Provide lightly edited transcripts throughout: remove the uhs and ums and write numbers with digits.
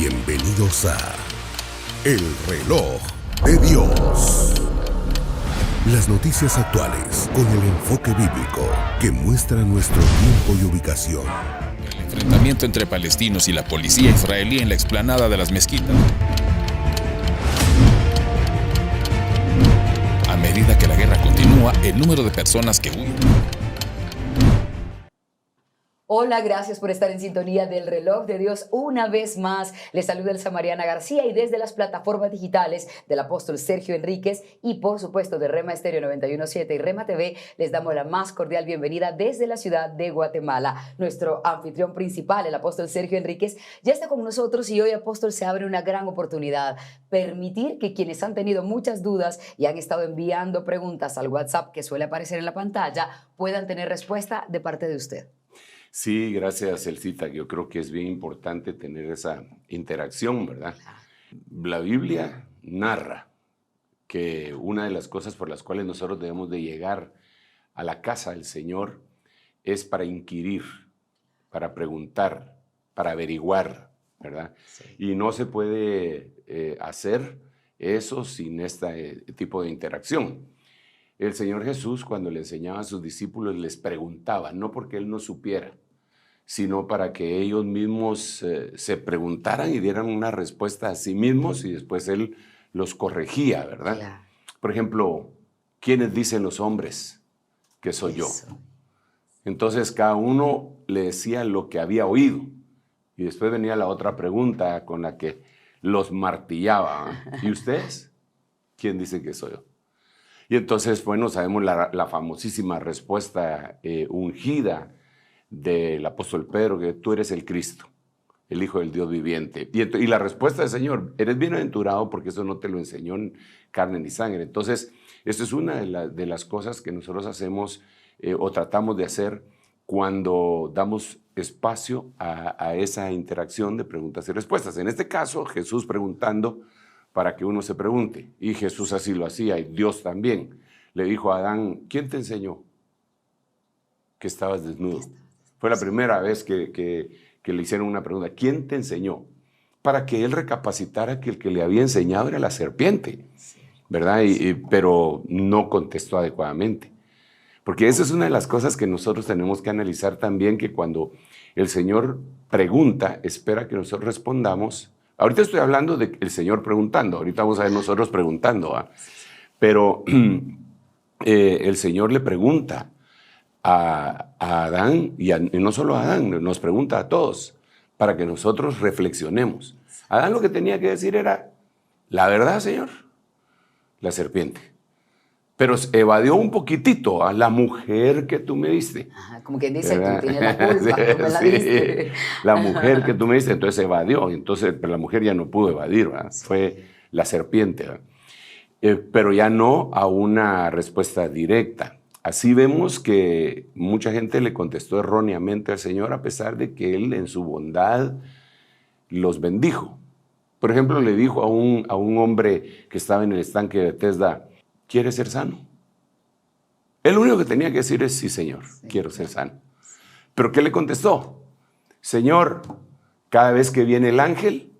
Bienvenidos a El Reloj de Dios. Las noticias actuales con el enfoque bíblico que muestra nuestro tiempo y ubicación. El enfrentamiento entre palestinos y la policía israelí en la explanada de las mezquitas. A medida que la guerra continúa, el número de personas que huyen. Hola, gracias por estar en sintonía del Reloj de Dios una vez más. Les saluda Elsa Mariana García y desde las plataformas digitales del apóstol Sergio Enríquez y por supuesto de Rema Estéreo 91.7 y Rema TV les damos la más cordial bienvenida desde la ciudad de Guatemala. Nuestro anfitrión principal, el apóstol Sergio Enríquez, ya está con nosotros y hoy, apóstol, se abre una gran oportunidad. Permitir que quienes han tenido muchas dudas y han estado enviando preguntas al WhatsApp que suele aparecer en la pantalla puedan tener respuesta de parte de usted. Sí, gracias, Elcita. Yo creo que es bien importante tener esa interacción, ¿verdad? La Biblia narra que una de las cosas por las cuales nosotros debemos de llegar a la casa del Señor es para inquirir, para preguntar, para averiguar, ¿verdad? Sí. Y no se puede hacer eso sin este tipo de interacción. El Señor Jesús, cuando le enseñaba a sus discípulos, les preguntaba, no porque Él no supiera, sino para que ellos mismos se preguntaran y dieran una respuesta a sí mismos y después Él los corregía, ¿verdad? Claro. Por ejemplo, ¿quiénes dicen los hombres que soy yo? Entonces cada uno le decía lo que había oído y después venía la otra pregunta con la que los martillaba. ¿Y ustedes? ¿Quién dice que soy yo? Y entonces, bueno, sabemos la famosísima respuesta ungida del apóstol Pedro, que tú eres el Cristo, el Hijo del Dios viviente. Y la respuesta del Señor, eres bienaventurado porque eso no te lo enseñó en carne ni sangre. Entonces, esto es una de las cosas que nosotros hacemos o tratamos de hacer cuando damos espacio a esa interacción de preguntas y respuestas. En este caso, Jesús preguntando para que uno se pregunte. Y Jesús así lo hacía, y Dios también. Le dijo a Adán, ¿quién te enseñó que estabas desnudo? Fue la primera vez que le hicieron una pregunta. ¿Quién te enseñó? Para que él recapacitara que el que le había enseñado era la serpiente, ¿verdad? Pero no contestó adecuadamente. Porque esa es una de las cosas que nosotros tenemos que analizar también, que cuando el Señor pregunta, espera que nosotros respondamos. Ahorita estoy hablando del Señor preguntando, ahorita vamos a ver nosotros preguntando, ¿ah? Pero el Señor le pregunta a Adán, y no solo a Adán, nos pregunta a todos, para que nosotros reflexionemos. Adán lo que tenía que decir era, la verdad, Señor, la serpiente. Pero evadió un poquitito a la mujer que tú me diste. Ajá, como quien dice, tú tienes la culpa, tú me la diste. La mujer que tú me diste, entonces evadió. Entonces, pero la mujer ya no pudo evadir, ¿verdad? Sí. Fue la serpiente, ¿verdad? Pero ya no a una respuesta directa. Así vemos que mucha gente le contestó erróneamente al Señor a pesar de que Él en su bondad los bendijo. Por ejemplo, le dijo a un hombre que estaba en el estanque de Bethesda, ¿quieres ser sano? Él lo único que tenía que decir es, sí, Señor, quiero ser sano. ¿Pero qué le contestó? Señor, cada vez que viene el ángel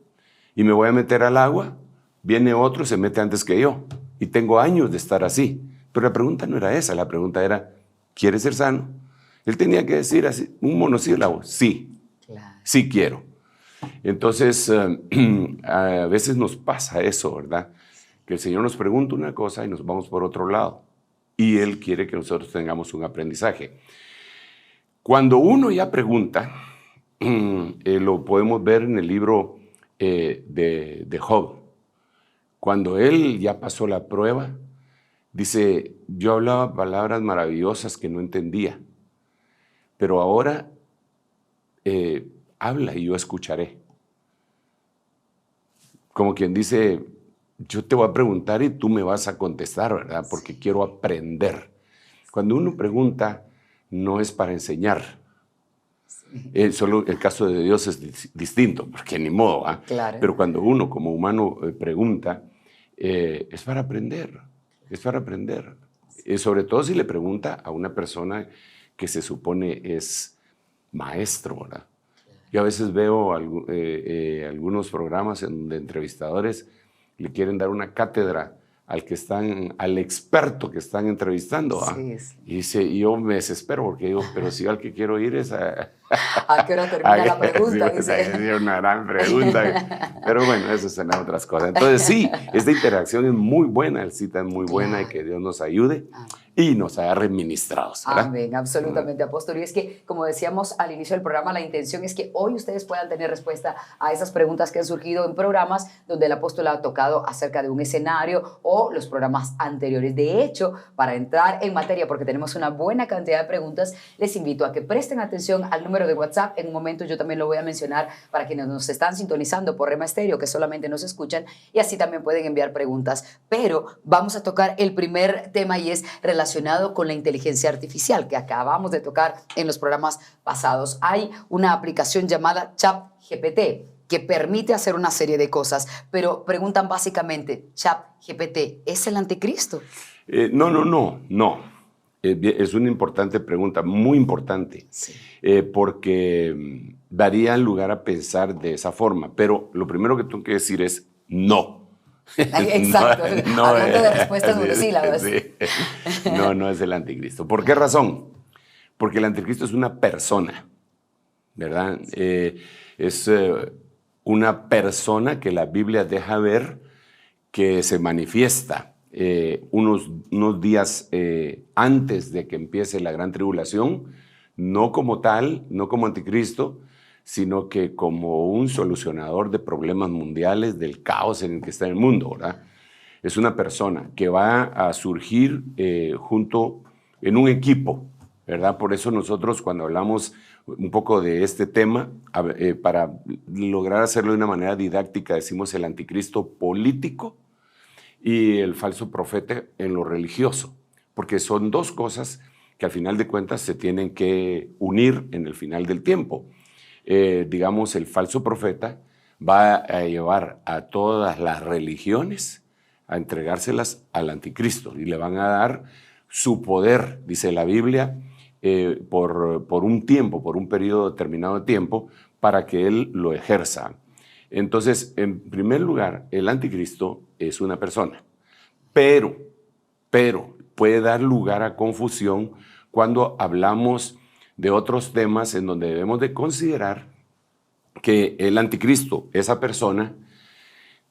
y me voy a meter al agua, viene otro y se mete antes que yo. Y tengo años de estar así. Pero la pregunta no era esa, la pregunta era, ¿quieres ser sano? Él tenía que decir así, un monosílabo, sí, claro. Sí quiero. Entonces, a veces nos pasa eso, ¿verdad? Que el Señor nos pregunta una cosa y nos vamos por otro lado. Y Él quiere que nosotros tengamos un aprendizaje. Cuando uno ya pregunta, lo podemos ver en el libro de Job. Cuando él ya pasó la prueba, dice, yo hablaba palabras maravillosas que no entendía, pero ahora habla y yo escucharé. Como quien dice, yo te voy a preguntar y tú me vas a contestar, ¿verdad? Porque quiero aprender. Cuando uno pregunta, no es para enseñar. Solo el caso de Dios es distinto, porque ni modo, ¿ah? Claro. Pero cuando uno como humano pregunta, es para aprender, es para aprender. Sobre todo si le pregunta a una persona que se supone es maestro, ¿verdad? Yo a veces veo algunos programas en donde entrevistadores le quieren dar una cátedra al experto que están entrevistando. Sí. Y yo me desespero porque digo, pero si yo al que quiero ir es a... ¿A qué hora termina la pregunta? Es una gran pregunta. Pero bueno, eso son otras cosas. Entonces sí, esta interacción es muy buena, el cita es muy buena, y que Dios nos ayude y nos agarre ministrados, ¿verdad? Amén, absolutamente, apóstol. Y es que, como decíamos al inicio del programa, la intención es que hoy ustedes puedan tener respuesta a esas preguntas que han surgido en programas donde el apóstol ha tocado acerca de un escenario o los programas anteriores. De hecho, para entrar en materia, porque tenemos una buena cantidad de preguntas, les invito a que presten atención al número de WhatsApp. En un momento yo también lo voy a mencionar para quienes nos están sintonizando por Rema Estéreo, que solamente nos escuchan, y así también pueden enviar preguntas. Pero vamos a tocar el primer tema, y es relacionado con la inteligencia artificial que acabamos de tocar en los programas pasados. Hay una aplicación llamada ChatGPT que permite hacer una serie de cosas, pero preguntan básicamente, ¿ChatGPT es el anticristo? No. Es una importante pregunta, muy importante, sí. Porque daría lugar a pensar de esa forma, pero lo primero que tengo que decir es no. Exacto, hablando de respuestas monosílabas. Sí. No es el anticristo. ¿Por qué razón? Porque el anticristo es una persona, ¿verdad? Es una persona que la Biblia deja ver que se manifiesta unos días antes de que empiece la gran tribulación, no como tal, no como anticristo, sino que como un solucionador de problemas mundiales, del caos en el que está el mundo, ¿verdad? Es una persona que va a surgir junto en un equipo, ¿verdad? Por eso nosotros, cuando hablamos un poco de este tema, para lograr hacerlo de una manera didáctica, decimos el anticristo político y el falso profeta en lo religioso, porque son dos cosas que al final de cuentas se tienen que unir en el final del tiempo. Digamos, el falso profeta va a llevar a todas las religiones a entregárselas al anticristo y le van a dar su poder, dice la Biblia, por un tiempo, por un periodo determinado de tiempo, para que él lo ejerza. Entonces, en primer lugar, el anticristo es una persona, pero puede dar lugar a confusión cuando hablamos de otros temas en donde debemos de considerar que el anticristo, esa persona,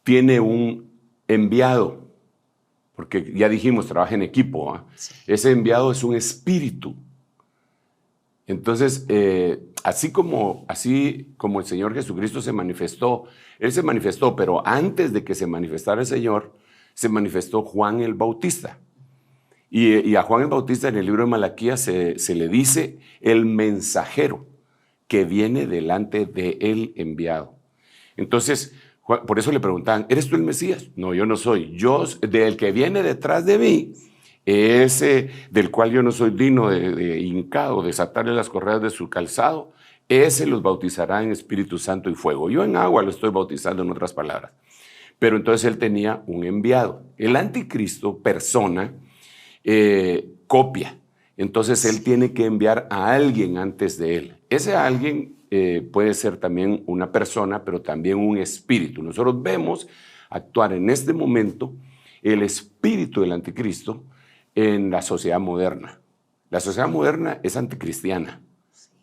tiene un enviado, porque ya dijimos, trabaja en equipo, ¿eh? Sí. Ese enviado es un espíritu. Entonces, así como el Señor Jesucristo se manifestó, Él se manifestó, pero antes de que se manifestara el Señor, se manifestó Juan el Bautista. Y a Juan el Bautista en el libro de Malaquías se le dice el mensajero que viene delante de él enviado. Entonces, por eso le preguntaban, ¿eres tú el Mesías? No, yo no soy. Yo, del que viene detrás de mí, ese del cual yo no soy digno de hincado, desatarle las correas de su calzado, ese los bautizará en Espíritu Santo y fuego. Yo en agua lo estoy bautizando, en otras palabras. Pero entonces él tenía un enviado. El anticristo, persona, copia. Entonces él tiene que enviar a alguien antes de él. Ese alguien puede ser también una persona, pero también un espíritu. Nosotros vemos actuar en este momento el espíritu del anticristo en la sociedad moderna. La sociedad moderna es anticristiana.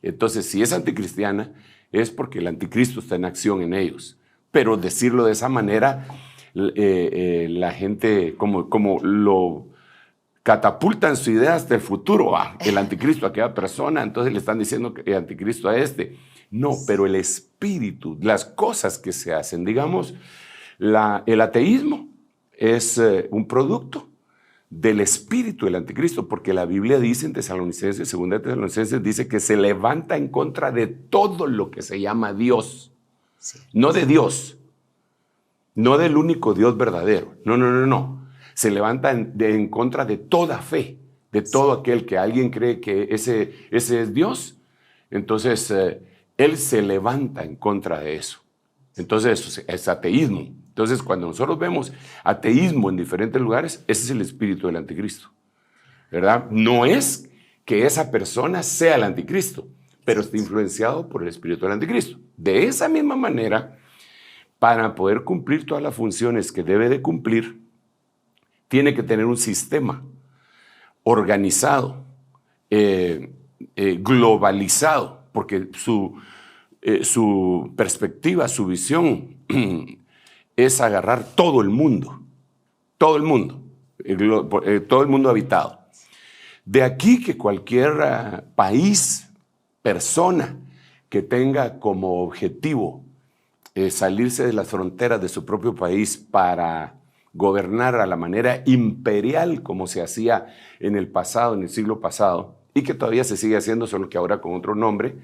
Entonces, si es anticristiana, es porque el anticristo está en acción en ellos. Pero decirlo de esa manera, la gente como lo catapultan su idea hasta el futuro, el anticristo a aquella persona, entonces le están diciendo que el anticristo a este. No, pero el espíritu, las cosas que se hacen, digamos, el ateísmo es un producto del espíritu del anticristo, porque la Biblia dice en Tesalonicenses, 2 Tesalonicenses, dice que se levanta en contra de todo lo que se llama Dios. Sí. No de Dios, no del único Dios verdadero, no. Se levanta en contra de toda fe, de todo aquel que alguien cree que ese es Dios. Entonces, él se levanta en contra de eso. Entonces, eso es ateísmo. Entonces, cuando nosotros vemos ateísmo en diferentes lugares, ese es el espíritu del anticristo, ¿verdad? No es que esa persona sea el anticristo, pero está influenciado por el espíritu del anticristo. De esa misma manera, para poder cumplir todas las funciones que debe de cumplir, tiene que tener un sistema organizado, globalizado, porque su perspectiva, su visión es agarrar todo el mundo habitado. De aquí que cualquier país, persona que tenga como objetivo salirse de las fronteras de su propio país para gobernar a la manera imperial como se hacía en el pasado, en el siglo pasado, y que todavía se sigue haciendo, solo que ahora con otro nombre,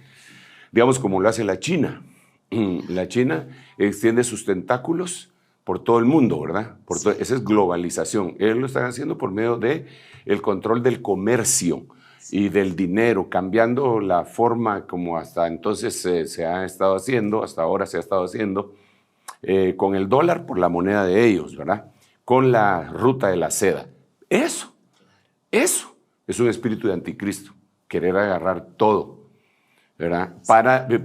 digamos como lo hace la China. La China extiende sus tentáculos por todo el mundo, ¿verdad? Esa es globalización. Ellos lo están haciendo por medio del control del comercio y del dinero, cambiando la forma como hasta entonces se ha estado haciendo, hasta ahora se ha estado haciendo, con el dólar por la moneda de ellos, ¿verdad? Con la ruta de la seda. Eso es un espíritu de anticristo, querer agarrar todo, ¿verdad?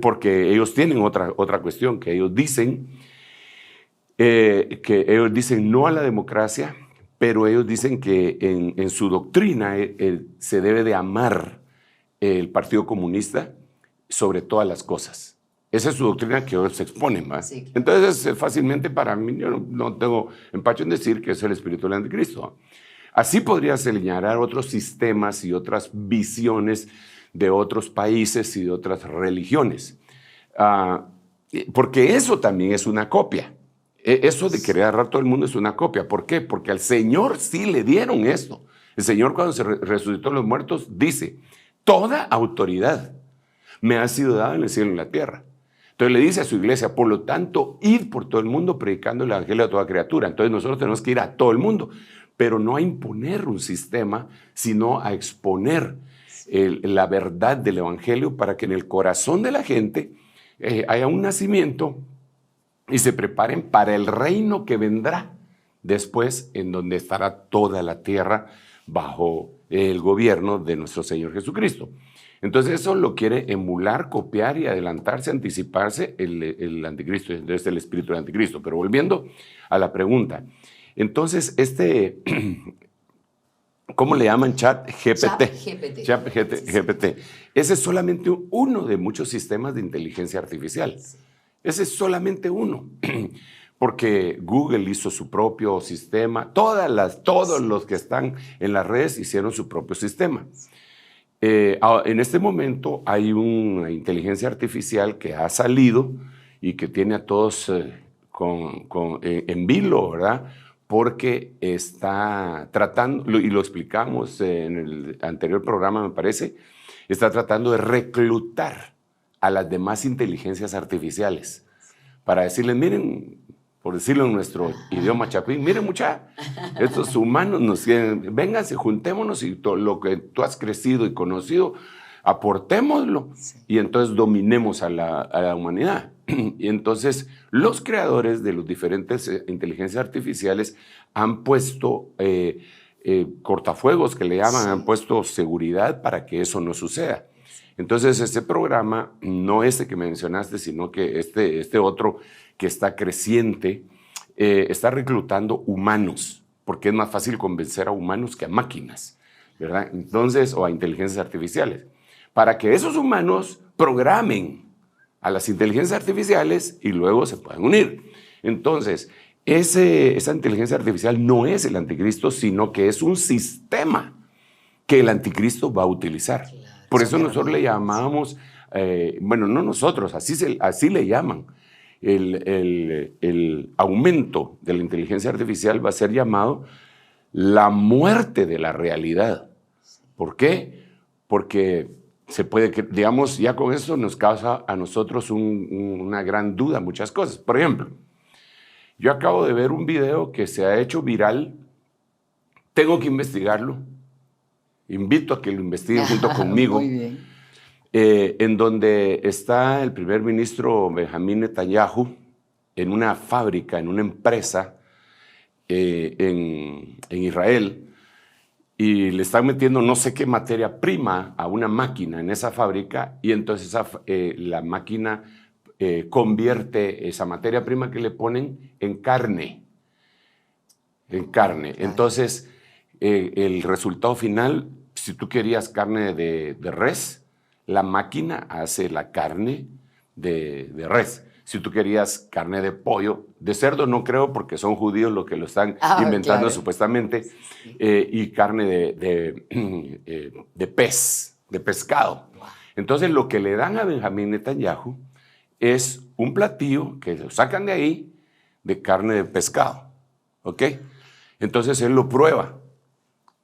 Porque ellos tienen otra cuestión, que ellos dicen no a la democracia, pero ellos dicen que en su doctrina se debe de amar el Partido Comunista sobre todas las cosas. Esa es su doctrina que ellos exponen, ¿va? Sí. Entonces, fácilmente para mí, yo no tengo empacho en decir que es el espíritu del anticristo. Así podría señalar otros sistemas y otras visiones de otros países y de otras religiones. Porque eso también es una copia. Eso de querer agarrar todo el mundo es una copia. ¿Por qué? Porque al Señor sí le dieron esto. El Señor, cuando se resucitó de los muertos, dice: toda autoridad me ha sido dada en el cielo y en la tierra. Entonces le dice a su iglesia: por lo tanto, id por todo el mundo predicando el evangelio a toda criatura. Entonces nosotros tenemos que ir a todo el mundo, pero no a imponer un sistema, sino a exponer la verdad del evangelio para que en el corazón de la gente haya un nacimiento y se preparen para el reino que vendrá después, en donde estará toda la tierra bajo el gobierno de nuestro Señor Jesucristo. Entonces eso lo quiere emular, copiar y adelantarse, anticiparse el anticristo, entonces el espíritu del anticristo. Pero volviendo a la pregunta, entonces ¿cómo le llaman? ChatGPT. ChatGPT. Ese es solamente uno de muchos sistemas de inteligencia artificial. Ese es solamente uno. Porque Google hizo su propio sistema, todos los que están en las redes hicieron su propio sistema. En este momento hay una inteligencia artificial que ha salido y que tiene a todos en vilo, ¿verdad? Porque está tratando, y lo explicamos en el anterior programa, me parece, está tratando de reclutar a las demás inteligencias artificiales para decirles: miren, por decirlo en nuestro idioma chapín, miren muchachos, estos humanos nos quieren, vénganse, juntémonos y todo lo que tú has crecido y conocido, aportémoslo y entonces dominemos a la humanidad. Y entonces los creadores de los diferentes inteligencias artificiales han puesto cortafuegos, que le llaman, han puesto seguridad para que eso no suceda. Entonces este programa, no este que mencionaste, sino que este otro que está creciente, está reclutando humanos, porque es más fácil convencer a humanos que a máquinas, ¿verdad? Entonces, o a inteligencias artificiales, para que esos humanos programen a las inteligencias artificiales y luego se puedan unir. Entonces, esa inteligencia artificial no es el anticristo, sino que es un sistema que el anticristo va a utilizar. Por eso nosotros le llamamos, bueno, no nosotros, así le llaman. El aumento de la inteligencia artificial va a ser llamado la muerte de la realidad. ¿Por qué? Porque se puede, digamos, ya con eso nos causa a nosotros una gran duda, muchas cosas. Por ejemplo, yo acabo de ver un video que se ha hecho viral, tengo que investigarlo, invito a que lo investiguen junto conmigo. Muy bien. En donde está el primer ministro Benjamín Netanyahu en una fábrica, en una empresa en Israel, y le están metiendo no sé qué materia prima a una máquina en esa fábrica y entonces la máquina convierte esa materia prima que le ponen en carne. En carne. Claro. Entonces, el resultado final, si tú querías carne de res, la máquina hace la carne de res. Si tú querías carne de pollo, de cerdo no creo porque son judíos los que lo están inventando claro. supuestamente, Sí. y carne de pez, de pescado. Entonces lo que le dan a Benjamín Netanyahu es un platillo que lo sacan de ahí de carne de pescado, ¿ok? Entonces él lo prueba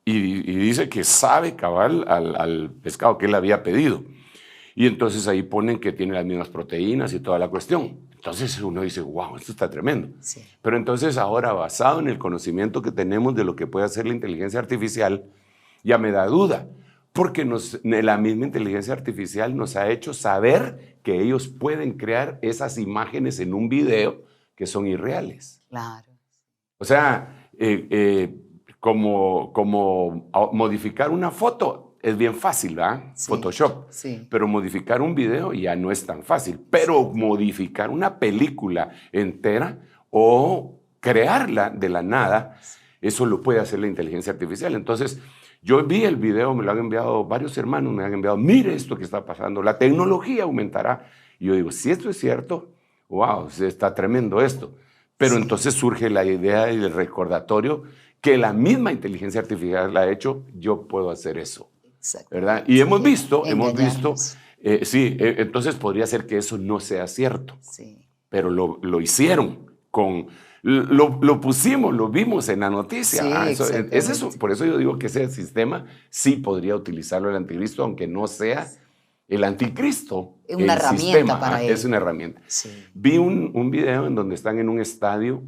y dice que sabe cabal al pescado que él había pedido. Y entonces ahí ponen que tiene las mismas proteínas y toda la cuestión. Entonces uno dice, wow, esto está tremendo. Sí. Pero entonces ahora, basado en el conocimiento que tenemos de lo que puede hacer la inteligencia artificial, ya me da duda. Porque la misma inteligencia artificial nos ha hecho saber que ellos pueden crear esas imágenes en un video que son irreales. Claro. O sea, como modificar una foto es bien fácil, ¿verdad? Sí, Photoshop. sí. Pero modificar un video ya no es tan fácil. Pero modificar una película entera o crearla de la nada, eso lo puede hacer la inteligencia artificial. Entonces, yo vi el video, me lo han enviado varios hermanos, me han enviado, mire esto que está pasando, la tecnología aumentará. Y yo digo, si esto es cierto, wow, está tremendo esto. Pero Sí. entonces surge la idea y el recordatorio que la misma inteligencia artificial la ha hecho, yo puedo hacer eso. Exacto. ¿Verdad? Y Sí, hemos visto, engañarnos. entonces podría ser que eso no sea cierto, Sí. pero lo hicieron, lo pusimos, lo vimos en la noticia. Sí, Es eso, exactamente. por eso yo digo que ese sistema sí podría utilizarlo el anticristo, aunque no sea el anticristo. Es una el herramienta sistema, para él. es una herramienta. Sí. Vi un video en donde están en un estadio,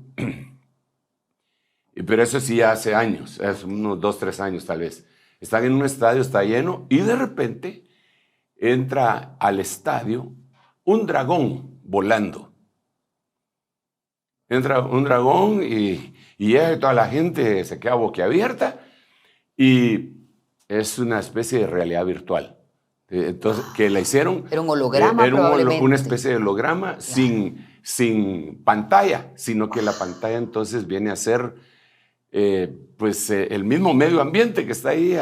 pero eso sí hace años, hace unos 2, 3 años tal vez. Están en un estadio, está lleno, y de repente entra al estadio un dragón volando. Entra un dragón y toda la gente se queda boquiabierta y es una especie de realidad virtual. Entonces, que la hicieron... Era un holograma, probablemente. Una especie de holograma sin pantalla, sino que la pantalla entonces viene a ser el mismo medio ambiente que está ahí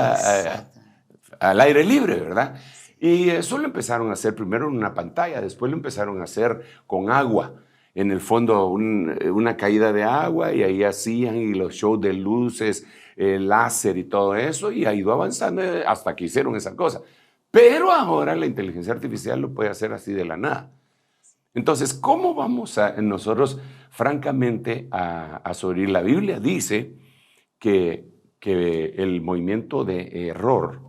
al aire libre, ¿verdad? Y eso lo empezaron a hacer primero en una pantalla, después lo empezaron a hacer con agua. En el fondo una caída de agua y ahí hacían y los shows de luces, láser y todo eso, y ha ido avanzando hasta que hicieron esa cosa. Pero ahora la inteligencia artificial lo puede hacer así de la nada. Entonces, ¿cómo vamos nosotros, francamente, a sobrevivir? La Biblia dice que el movimiento de error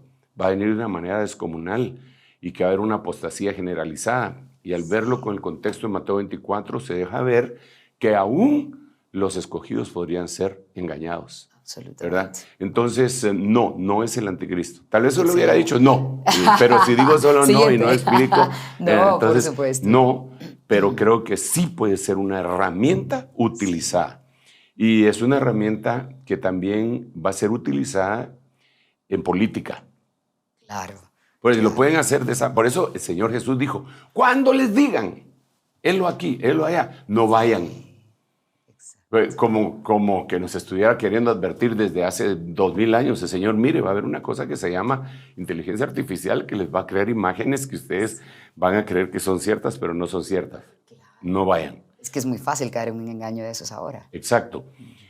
va a venir de una manera descomunal y que va a haber una apostasía generalizada. Y al verlo con el contexto de Mateo 24, se deja ver que aún los escogidos podrían ser engañados. Absolutamente. ¿Verdad? Entonces, no es el anticristo. Tal vez solo hubiera dicho no, pero si digo solo no y no explico, no, entonces, por supuesto. no, pero creo que sí puede ser una herramienta utilizada. Y es una herramienta que también va a ser utilizada en política. Claro. Pues lo pueden hacer por eso el Señor Jesús dijo, cuando les digan, helo aquí, helo allá, no vayan. Como que nos estuviera queriendo advertir desde hace 2000 años, el Señor, mire, va a haber una cosa que se llama inteligencia artificial que les va a crear imágenes que ustedes van a creer que son ciertas, pero no son ciertas. No vayan. Es que es muy fácil caer en un engaño de esos ahora. Exacto.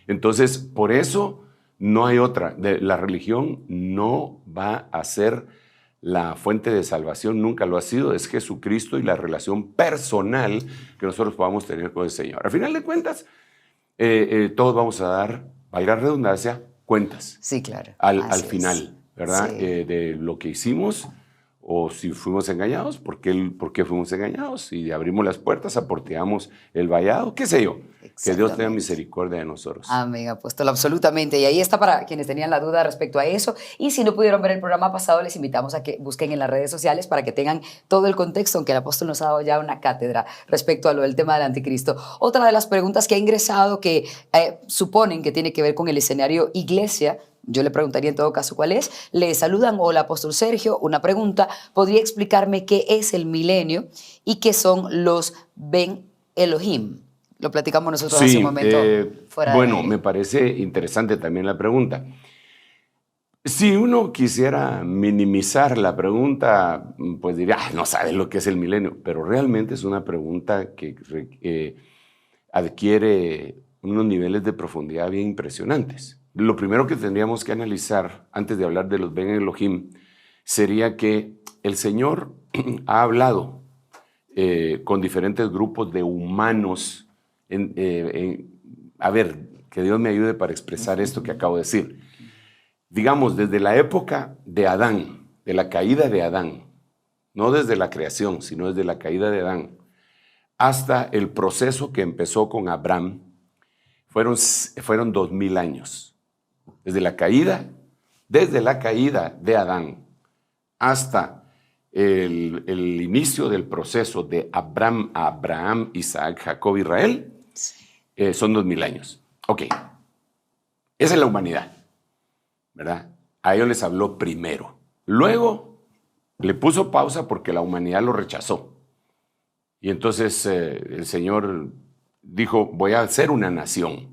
Entonces, por eso no hay otra. La religión no va a ser la fuente de salvación, nunca lo ha sido. Es Jesucristo y la relación personal que nosotros podamos tener con el Señor. Al final de cuentas, todos vamos a dar, valga la redundancia, cuentas. Sí, claro. Al final, ¿verdad? Sí. De lo que hicimos o si fuimos engañados, por qué fuimos engañados. Si abrimos las puertas, aporteamos el vallado, qué sé yo. Que Dios tenga misericordia de nosotros. Amén, apóstol, absolutamente. Y ahí está para quienes tenían la duda respecto a eso. Y si no pudieron ver el programa pasado, les invitamos a que busquen en las redes sociales para que tengan todo el contexto, aunque el apóstol nos ha dado ya una cátedra respecto a lo del tema del anticristo. Otra de las preguntas que ha ingresado que suponen que tiene que ver con el escenario iglesia, yo le preguntaría en todo caso cuál es. Le saludan, hola Apóstol Sergio, una pregunta, ¿podría explicarme qué es el milenio y qué son los Ben Elohim? Lo platicamos nosotros hace un momento. Bueno, me parece interesante también la pregunta. Si uno quisiera minimizar la pregunta, pues diría, no sabes lo que es el milenio, pero realmente es una pregunta que adquiere unos niveles de profundidad bien impresionantes. Lo primero que tendríamos que analizar antes de hablar de los Ben Elohim sería que el Señor ha hablado con diferentes grupos de humanos. A ver, que Dios me ayude para expresar esto que acabo de decir. Digamos, desde la época de Adán, de la caída de Adán, no desde la creación, sino desde la caída de Adán, hasta el proceso que empezó con Abraham, fueron 2000 años. Desde la caída de Adán hasta el inicio del proceso de Abraham, Isaac, Jacob, Israel, son 2000 años. Ok, esa es la humanidad, ¿verdad? A ellos les habló primero. Luego le puso pausa porque la humanidad lo rechazó. Y entonces el Señor dijo, voy a hacer una nación.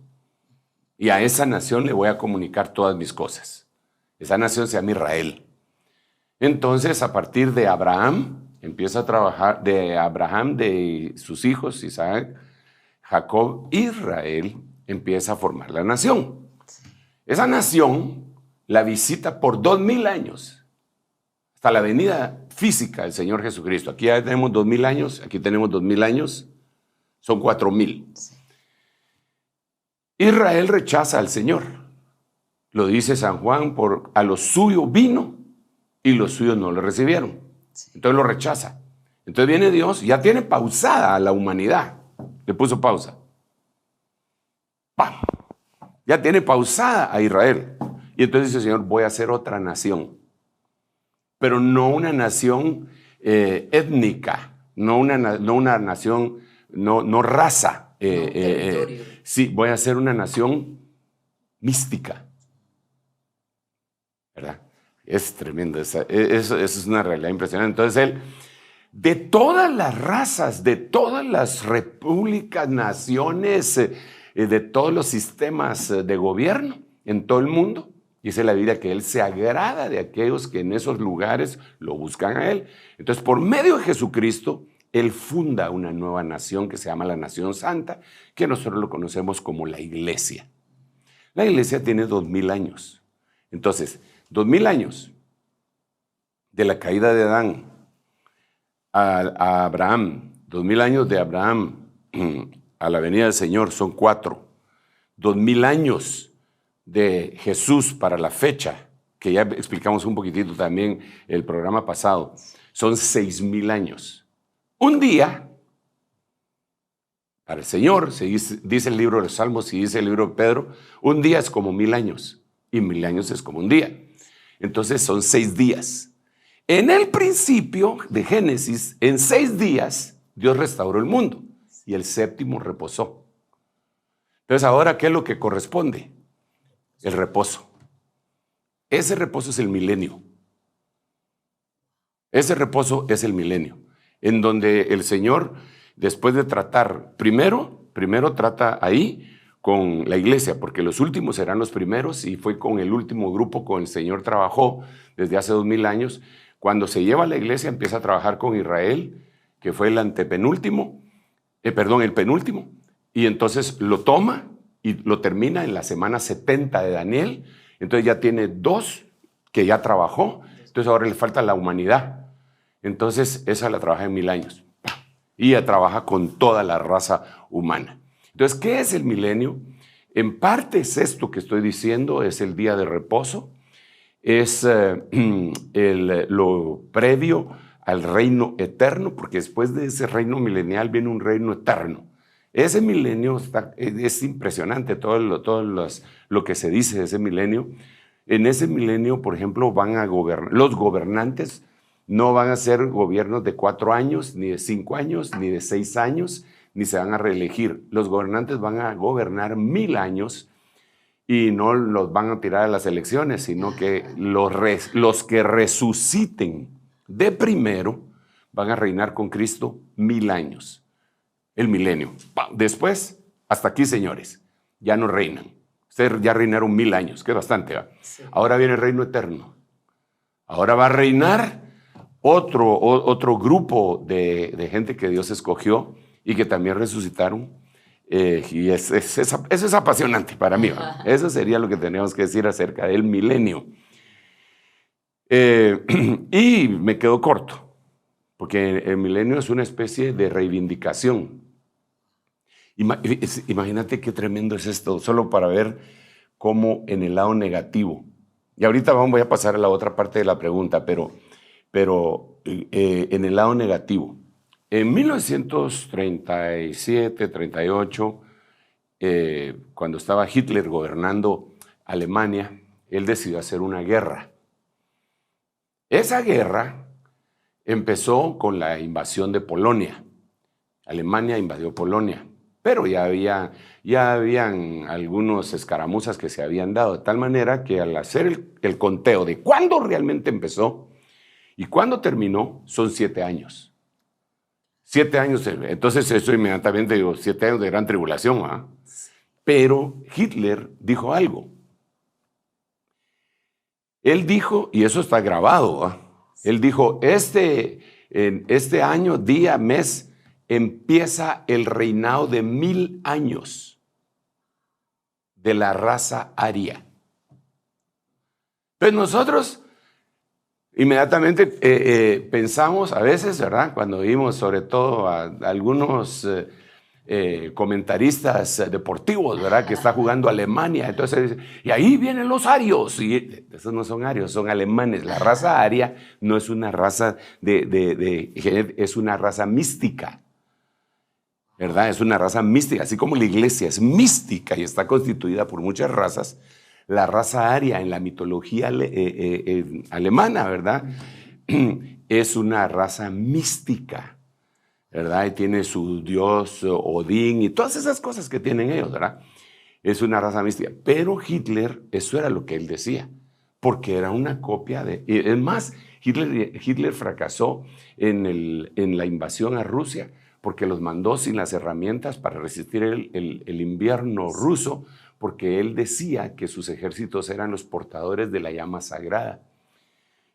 Y a esa nación le voy a comunicar todas mis cosas. Esa nación se llama Israel. Entonces, a partir de Abraham, empieza a trabajar, de sus hijos, Isaac, Jacob, Israel, empieza a formar la nación. Esa nación la visita por 2000 años, hasta la venida física del Señor Jesucristo. Aquí ya tenemos 2000 años, aquí tenemos 2000 años, son 4000. Israel rechaza al Señor. Lo dice San Juan, a lo suyo vino y los suyos no lo recibieron. Entonces lo rechaza. Entonces viene Dios, ya tiene pausada a la humanidad. Le puso pausa. ¡Pam! Ya tiene pausada a Israel. Y entonces dice el Señor, voy a hacer otra nación. Pero no una nación étnica, no una nación, no raza. Sí, voy a hacer una nación mística. ¿Verdad? Es tremendo, eso es una realidad impresionante. Entonces él, de todas las razas, de todas las repúblicas, naciones, de todos los sistemas de gobierno en todo el mundo, dice la Biblia que él se agrada de aquellos que en esos lugares lo buscan a él. Entonces, por medio de Jesucristo, él funda una nueva nación que se llama la Nación Santa, que nosotros lo conocemos como la Iglesia. La Iglesia tiene 2000 años. Entonces, 2000 años de la caída de Adán a Abraham, 2000 años de Abraham a la venida del Señor son 4. 2000 años de Jesús para la fecha, que ya explicamos un poquitito también el programa pasado, son 6000 años. Un día, para el Señor, dice el libro de los Salmos y dice el libro de Pedro, un día es como 1000 años y 1000 años es como un día. Entonces son 6 días. En el principio de Génesis, en 6 días, Dios restauró el mundo y el séptimo reposó. Entonces ahora, ¿qué es lo que corresponde? El reposo. Ese reposo es el milenio. Ese reposo es el milenio, en donde el Señor, después de tratar, primero trata ahí con la iglesia, porque los últimos serán los primeros, y fue con el último grupo con el Señor trabajó desde hace 2000 años. Cuando se lleva a la iglesia, empieza a trabajar con Israel, que fue el penúltimo, y entonces lo toma y lo termina en la semana 70 de Daniel. Entonces ya tiene 2 que ya trabajó, entonces ahora le falta la humanidad. Entonces esa la trabaja en 1000 años, y ella trabaja con toda la raza humana. Entonces, ¿qué es el milenio? En parte es esto que estoy diciendo, es el día de reposo, es lo previo al reino eterno, porque después de ese reino milenial viene un reino eterno. Ese milenio es impresionante, todo lo que se dice de ese milenio. En ese milenio, por ejemplo, van a gobernar, los gobernantes no van a ser gobiernos de 4 años, ni de 5 años, ni de 6 años, ni se van a reelegir. Los gobernantes van a gobernar 1000 años y no los van a tirar a las elecciones, sino que los que resuciten de primero van a reinar con Cristo 1000 años, el milenio. Después, hasta aquí, señores, ya no reinan. Ustedes ya reinaron 1000 años, que es bastante, ¿va? Sí. Ahora viene el reino eterno. Ahora va a reinar otro grupo de gente que Dios escogió y que también resucitaron. Y eso es apasionante para mí. Eso sería lo que tenemos que decir acerca del milenio. Y me quedo corto, porque el milenio es una especie de reivindicación. Imagínate qué tremendo es esto, solo para ver cómo en el lado negativo. Y ahorita voy a pasar a la otra parte de la pregunta, pero en el lado negativo. En 1937, 38, cuando estaba Hitler gobernando Alemania, él decidió hacer una guerra. Esa guerra empezó con la invasión de Polonia. Alemania invadió Polonia, pero ya habían algunos escaramuzas que se habían dado, de tal manera que al hacer el conteo de cuándo realmente empezó y cuándo terminó, son 7 años. 7 años, entonces eso inmediatamente digo, 7 años de gran tribulación, ¿ah? Pero Hitler dijo algo. Él dijo, y eso está grabado, ¿ah? Él dijo, en este año, día, mes, empieza el reinado de 1000 años de la raza aria. Entonces nosotros inmediatamente pensamos a veces, ¿verdad? Cuando vimos sobre todo a algunos comentaristas deportivos, ¿verdad? Que está jugando Alemania. Entonces, y ahí vienen los arios. Y esos no son arios, son alemanes. La raza aria no es una raza es una raza mística, ¿verdad? Es una raza mística. Así como la iglesia es mística y está constituida por muchas razas, la raza aria en la mitología alemana, ¿verdad? Es una raza mística, ¿verdad? Y tiene su dios Odín y todas esas cosas que tienen ellos, ¿verdad? Es una raza mística. Pero Hitler, eso era lo que él decía, porque era una copia de... Es más, Hitler fracasó en la invasión a Rusia porque los mandó sin las herramientas para resistir el invierno ruso, porque él decía que sus ejércitos eran los portadores de la llama sagrada.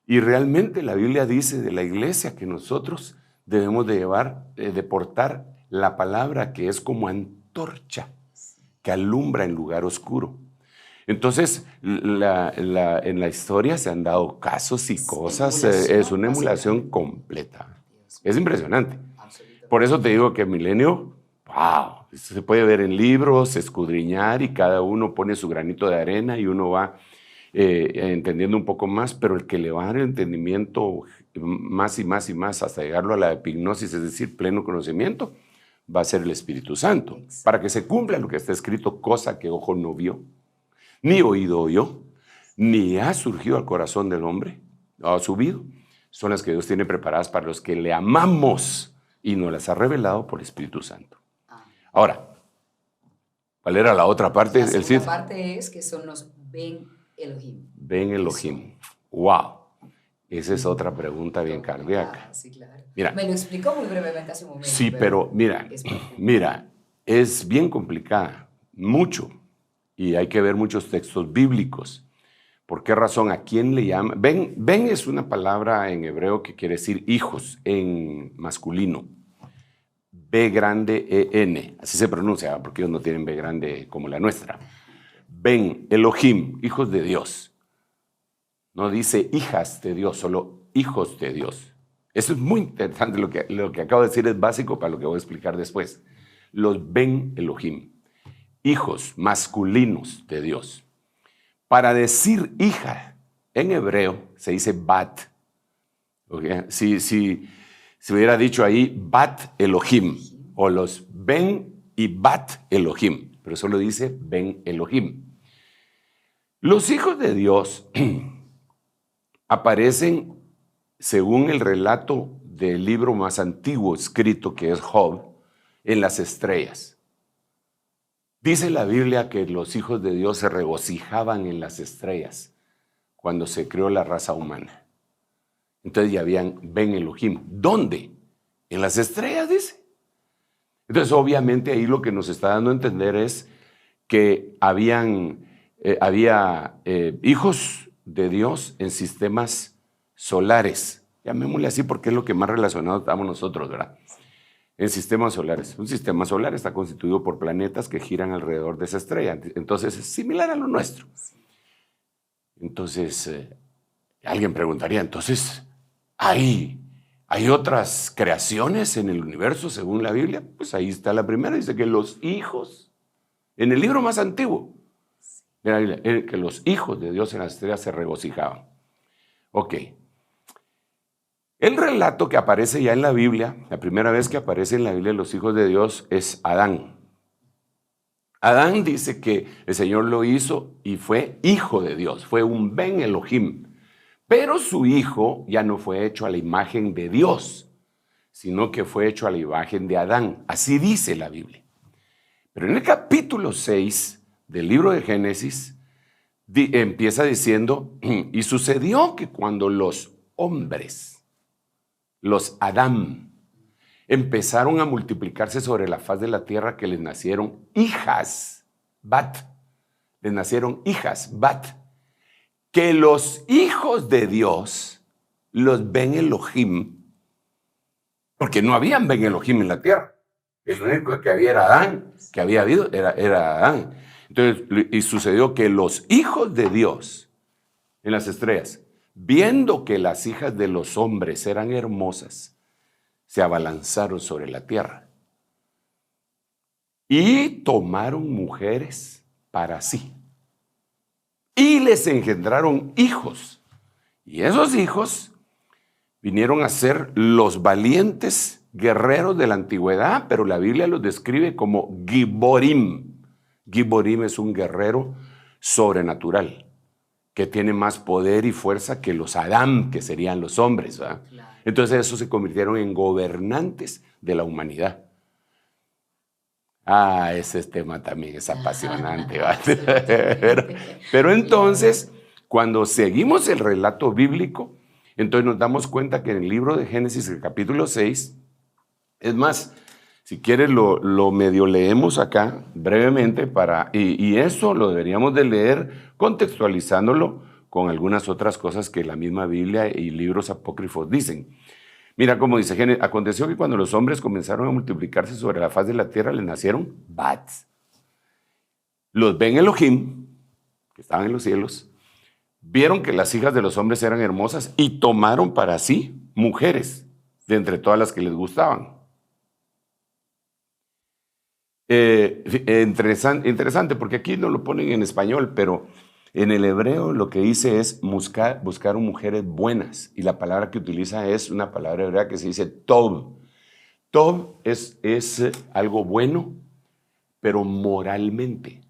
Y realmente la Biblia dice de la iglesia que nosotros debemos de portar la palabra que es como antorcha, que alumbra en lugar oscuro. Entonces, en la historia se han dado casos y cosas, es una emulación completa. Es impresionante. Por eso te digo que el milenio, wow, se puede ver en libros, escudriñar y cada uno pone su granito de arena y uno va entendiendo un poco más, pero el que le va a dar el entendimiento más y más y más hasta llegarlo a la epignosis, es decir, pleno conocimiento, va a ser el Espíritu Santo, para que se cumpla lo que está escrito, cosa que ojo no vio, ni oído oyó, ni ha surgido al corazón del hombre, ha subido, son las que Dios tiene preparadas para los que le amamos y nos las ha revelado por el Espíritu Santo. Ahora, ¿cuál era la otra parte? La segunda parte es que son los Ben Elohim. Ben Elohim. ¡Wow! Esa es otra pregunta bien cardíaca. Sí, claro. Mira, me lo explicó muy brevemente hace un momento. Sí, pero mira, es bien complicada, mucho, y hay que ver muchos textos bíblicos. ¿Por qué razón? ¿A quién le llama? Ben es una palabra en hebreo que quiere decir hijos en masculino. B grande E-N, así se pronuncia, porque ellos no tienen B grande como la nuestra. Ben, Elohim, hijos de Dios. No dice hijas de Dios, solo hijos de Dios. Eso es muy interesante, lo que acabo de decir es básico para lo que voy a explicar después. Los Ben Elohim, hijos masculinos de Dios. Para decir hija, en hebreo se dice bat. ¿Okay? Si hubiera dicho ahí bat Elohim, o los Ben y bat Elohim, pero solo dice Ben Elohim. Los hijos de Dios aparecen, según el relato del libro más antiguo escrito, que es Job, en las estrellas. Dice la Biblia que los hijos de Dios se regocijaban en las estrellas cuando se creó la raza humana. Entonces ya habían Ben Elohim. ¿Dónde? En las estrellas, dice. Entonces obviamente ahí lo que nos está dando a entender es que había hijos de Dios en sistemas solares. Llamémosle así porque es lo que más relacionado estamos nosotros, ¿verdad? En sistemas solares. Un sistema solar está constituido por planetas que giran alrededor de esa estrella. Entonces es similar a lo nuestro. Entonces, alguien preguntaría, entonces, ¿hay otras creaciones en el universo según la Biblia? Pues ahí está la primera. Dice que los hijos, en el libro más antiguo de la Biblia, que los hijos de Dios en las estrellas se regocijaban. Ok. El relato que aparece ya en la Biblia, la primera vez que aparece en la Biblia los hijos de Dios es Adán. Adán dice que el Señor lo hizo y fue hijo de Dios, fue un Ben Elohim. Pero su hijo ya no fue hecho a la imagen de Dios, sino que fue hecho a la imagen de Adán. Así dice la Biblia. Pero en el capítulo 6 del libro de Génesis empieza diciendo, y sucedió que cuando los hombres, los Adán, empezaron a multiplicarse sobre la faz de la tierra, que les nacieron hijas, Bat, les nacieron hijas, Bat, que los hijos de Dios, los Ben Elohim, porque no habían Ben Elohim en la tierra, el único que había era Adán, que había habido era Adán. Entonces, y sucedió que los hijos de Dios en las estrellas, viendo que las hijas de los hombres eran hermosas, se abalanzaron sobre la tierra y tomaron mujeres para sí y les engendraron hijos. Y esos hijos vinieron a ser los valientes guerreros de la antigüedad, pero la Biblia los describe como Giborim. Giborim es un guerrero sobrenatural, que tiene más poder y fuerza que los Adán, que serían los hombres, ¿verdad? Claro. Entonces esos se convirtieron en gobernantes de la humanidad. Ese tema también es apasionante, ¿verdad? Pero entonces, cuando seguimos el relato bíblico, entonces nos damos cuenta que en el libro de Génesis, el capítulo 6, es más, si quieres lo medio leemos acá brevemente, y eso lo deberíamos de leer contextualizándolo con algunas otras cosas que la misma Biblia y libros apócrifos dicen. Mira cómo dice, aconteció que cuando los hombres comenzaron a multiplicarse sobre la faz de la tierra, les nacieron Bats. Los Ben Elohim, que estaban en los cielos, vieron que las hijas de los hombres eran hermosas y tomaron para sí mujeres de entre todas las que les gustaban. Interesante, porque aquí no lo ponen en español, pero en el hebreo lo que dice es buscar mujeres buenas, y la palabra que utiliza es una palabra hebrea que se dice tov. Tov es algo bueno, pero moralmente.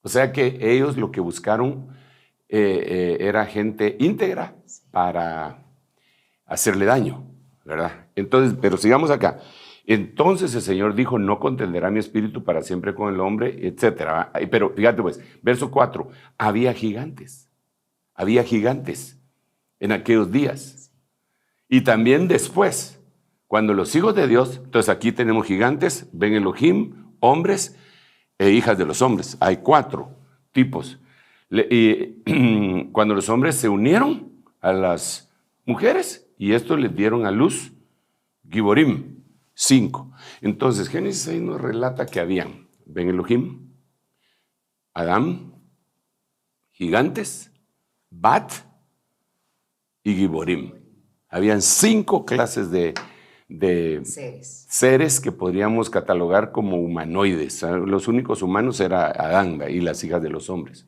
O sea que ellos lo que buscaron era gente íntegra para hacerle daño, ¿verdad? Entonces, pero sigamos acá. Entonces el Señor dijo, no contenderá mi espíritu para siempre con el hombre, etc. Pero fíjate pues, verso 4, había gigantes en aquellos días. Y también después, cuando los hijos de Dios, entonces aquí tenemos gigantes, Ben Elohim, hombres e hijas de los hombres. Hay 4 tipos. Cuando los hombres se unieron a las mujeres, y estos les dieron a luz Giborim. 5. Entonces, Génesis 6 nos relata que habían Ben Elohim, Adán, gigantes, Bat y Giborim. Habían 5 clases de seres que podríamos catalogar como humanoides. Los únicos humanos eran Adán y las hijas de los hombres.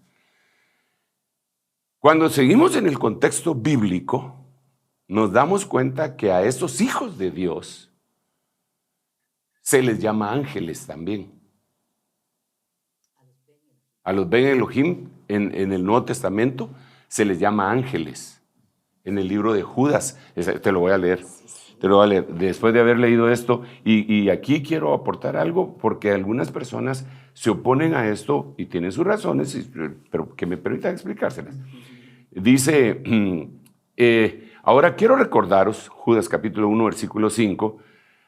Cuando seguimos en el contexto bíblico, nos damos cuenta que a estos hijos de Dios se les llama ángeles también. A los Ben Elohim en el Nuevo Testamento se les llama ángeles. En el libro de Judas, te lo voy a leer. Te lo voy a leer. Después de haber leído esto, y aquí quiero aportar algo, porque algunas personas se oponen a esto y tienen sus razones, pero que me permitan explicárselas. Dice, ahora quiero recordaros, Judas capítulo 1, versículo 5,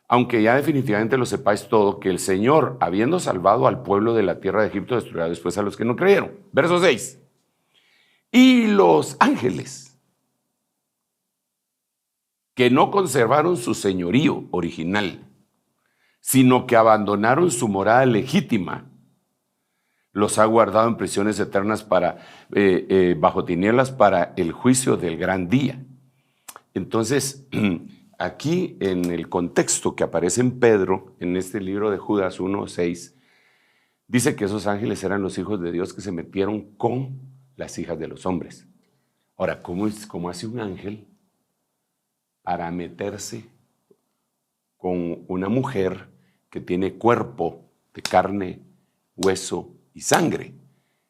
aunque ya definitivamente lo sepáis todo, que el Señor, habiendo salvado al pueblo de la tierra de Egipto, destruirá después a los que no creyeron. Verso 6. Y los ángeles, que no conservaron su señorío original, sino que abandonaron su morada legítima, los ha guardado en prisiones eternas bajo tinieblas para el juicio del gran día. Entonces, aquí en el contexto que aparece en Pedro, en este libro de Judas 1:6, dice que esos ángeles eran los hijos de Dios que se metieron con las hijas de los hombres. Ahora, ¿cómo hace un ángel para meterse con una mujer que tiene cuerpo de carne, hueso y sangre?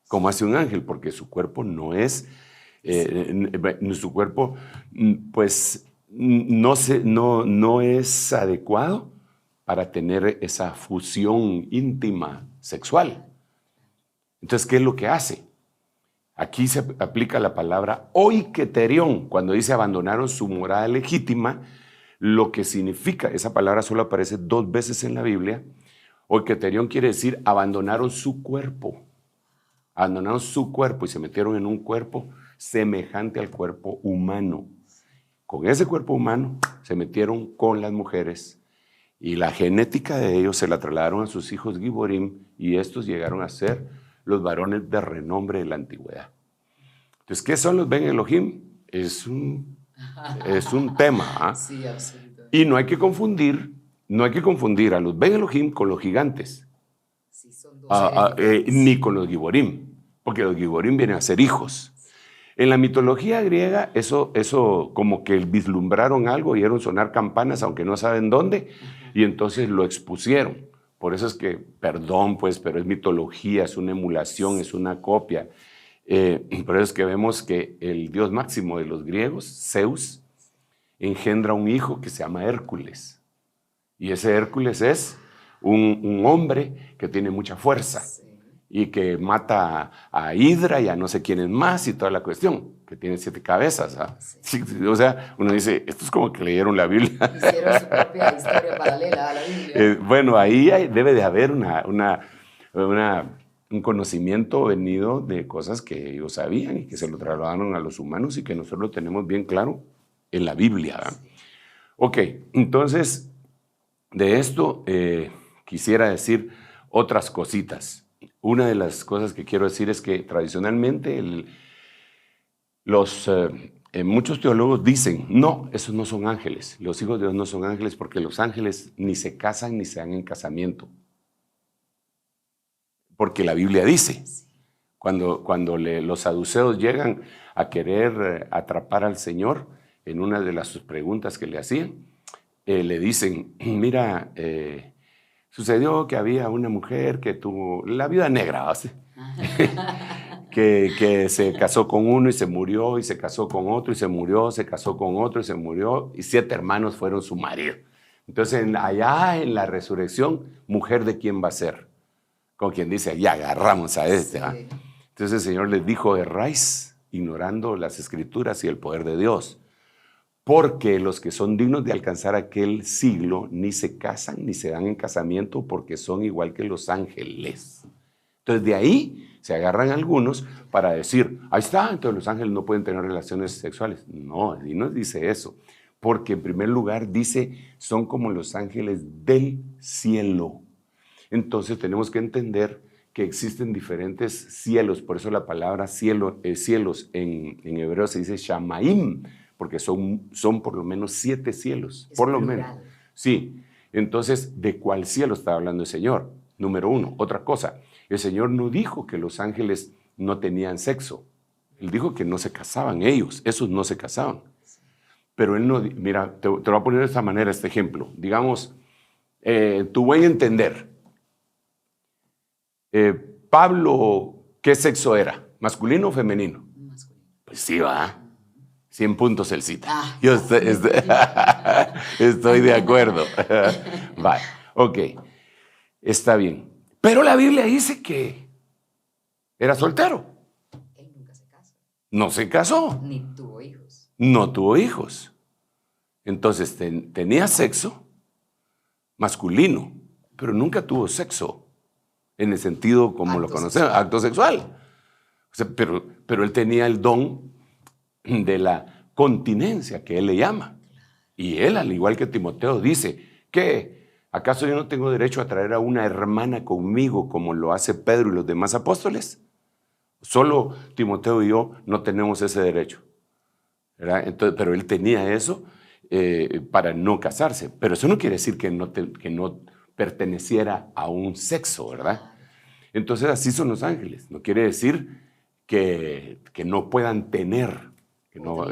¿Cómo hace un ángel? Porque su cuerpo no es, su cuerpo pues no es adecuado para tener esa fusión íntima sexual. Entonces, ¿qué es lo que hace? Aquí se aplica la palabra oiketerión, cuando dice abandonaron su morada legítima, lo que significa, esa palabra solo aparece 2 veces en la Biblia. Oiketerión quiere decir abandonaron su cuerpo. Abandonaron su cuerpo y se metieron en un cuerpo semejante al cuerpo humano. Con ese cuerpo humano se metieron con las mujeres y la genética de ellos se la trasladaron a sus hijos Giborim y estos llegaron a ser los varones de renombre de la antigüedad. Entonces, ¿qué son los Ben Elohim? Es un tema. Sí, absolutamente. Y no hay que confundir a los Ben Elohim con los gigantes. Sí, son dos Ni con los Giborim, porque los Giborim vienen a ser hijos. En la mitología griega, eso como que vislumbraron algo, oyeron sonar campanas, aunque no saben dónde, y entonces lo expusieron. Por eso es que, perdón, pues, pero es mitología, es una emulación, es una copia. Por eso es que vemos que el dios máximo de los griegos, Zeus, engendra un hijo que se llama Hércules. Y ese Hércules es un hombre que tiene mucha fuerza y que mata a Hidra y a no sé quiénes más y toda la cuestión, que tiene 7 cabezas. Sí, o sea, uno dice, esto es como que leyeron la Biblia. Hicieron su propia historia paralela a la Biblia. Bueno, ahí debe de haber un conocimiento venido de cosas que ellos sabían y que se lo trasladaron a los humanos y que nosotros lo tenemos bien claro en la Biblia. Sí. Ok, entonces, de esto quisiera decir otras cositas. Una de las cosas que quiero decir es que tradicionalmente muchos teólogos dicen, no, esos no son ángeles, los hijos de Dios no son ángeles porque los ángeles ni se casan ni se dan en casamiento. Porque la Biblia dice, cuando los saduceos llegan a querer atrapar al Señor, en una de sus preguntas que le hacían, le dicen, mira, sucedió que había una mujer que tuvo la viuda negra, ¿sí? que se casó con uno y se murió, y se casó con otro y se murió, se casó con otro y se murió, y 7 hermanos fueron su marido. Entonces, allá en la resurrección, ¿mujer de quién va a ser? Con quien dice, ya agarramos a este. Sí. Entonces el Señor les dijo, erráis, ignorando las Escrituras y el poder de Dios. Porque los que son dignos de alcanzar aquel siglo ni se casan ni se dan en casamiento porque son igual que los ángeles. Entonces de ahí se agarran algunos para decir, ahí está, entonces los ángeles no pueden tener relaciones sexuales. No, y no dice eso. Porque en primer lugar dice, son como los ángeles del cielo. Entonces tenemos que entender que existen diferentes cielos. Por eso la palabra cielos en hebreo se dice shamaim, porque son por lo menos 7 cielos, por lo menos. Sí, entonces, ¿de cuál cielo está hablando el Señor? Número 1. Otra cosa, el Señor no dijo que los ángeles no tenían sexo. Él dijo que no se casaban ellos, esos no se casaban. Pero Él no, mira, te voy a poner de esta manera este ejemplo. Digamos, tu buen entender, Pablo, ¿qué sexo era? ¿Masculino o femenino? Masculino. Pues sí, va. 100 puntos el cita. Ah. Yo estoy de acuerdo. Vale, ok, está bien. Pero la Biblia dice que era soltero. Él nunca se casó. No se casó. Ni tuvo hijos. No tuvo hijos. Entonces tenía sexo masculino, pero nunca tuvo sexo en el sentido como Acto lo conocemos, sexual. acto sexual. O sea, pero él tenía el don de la continencia, que él le llama. Y él, al igual que Timoteo, dice que ¿acaso yo no tengo derecho a traer a una hermana conmigo como lo hace Pedro y los demás apóstoles? Solo Timoteo y yo no tenemos ese derecho, ¿verdad? Entonces, pero él tenía eso para no casarse. Pero eso no quiere decir que no perteneciera a un sexo, ¿verdad? Entonces así son los ángeles. No quiere decir que no puedan tener, que no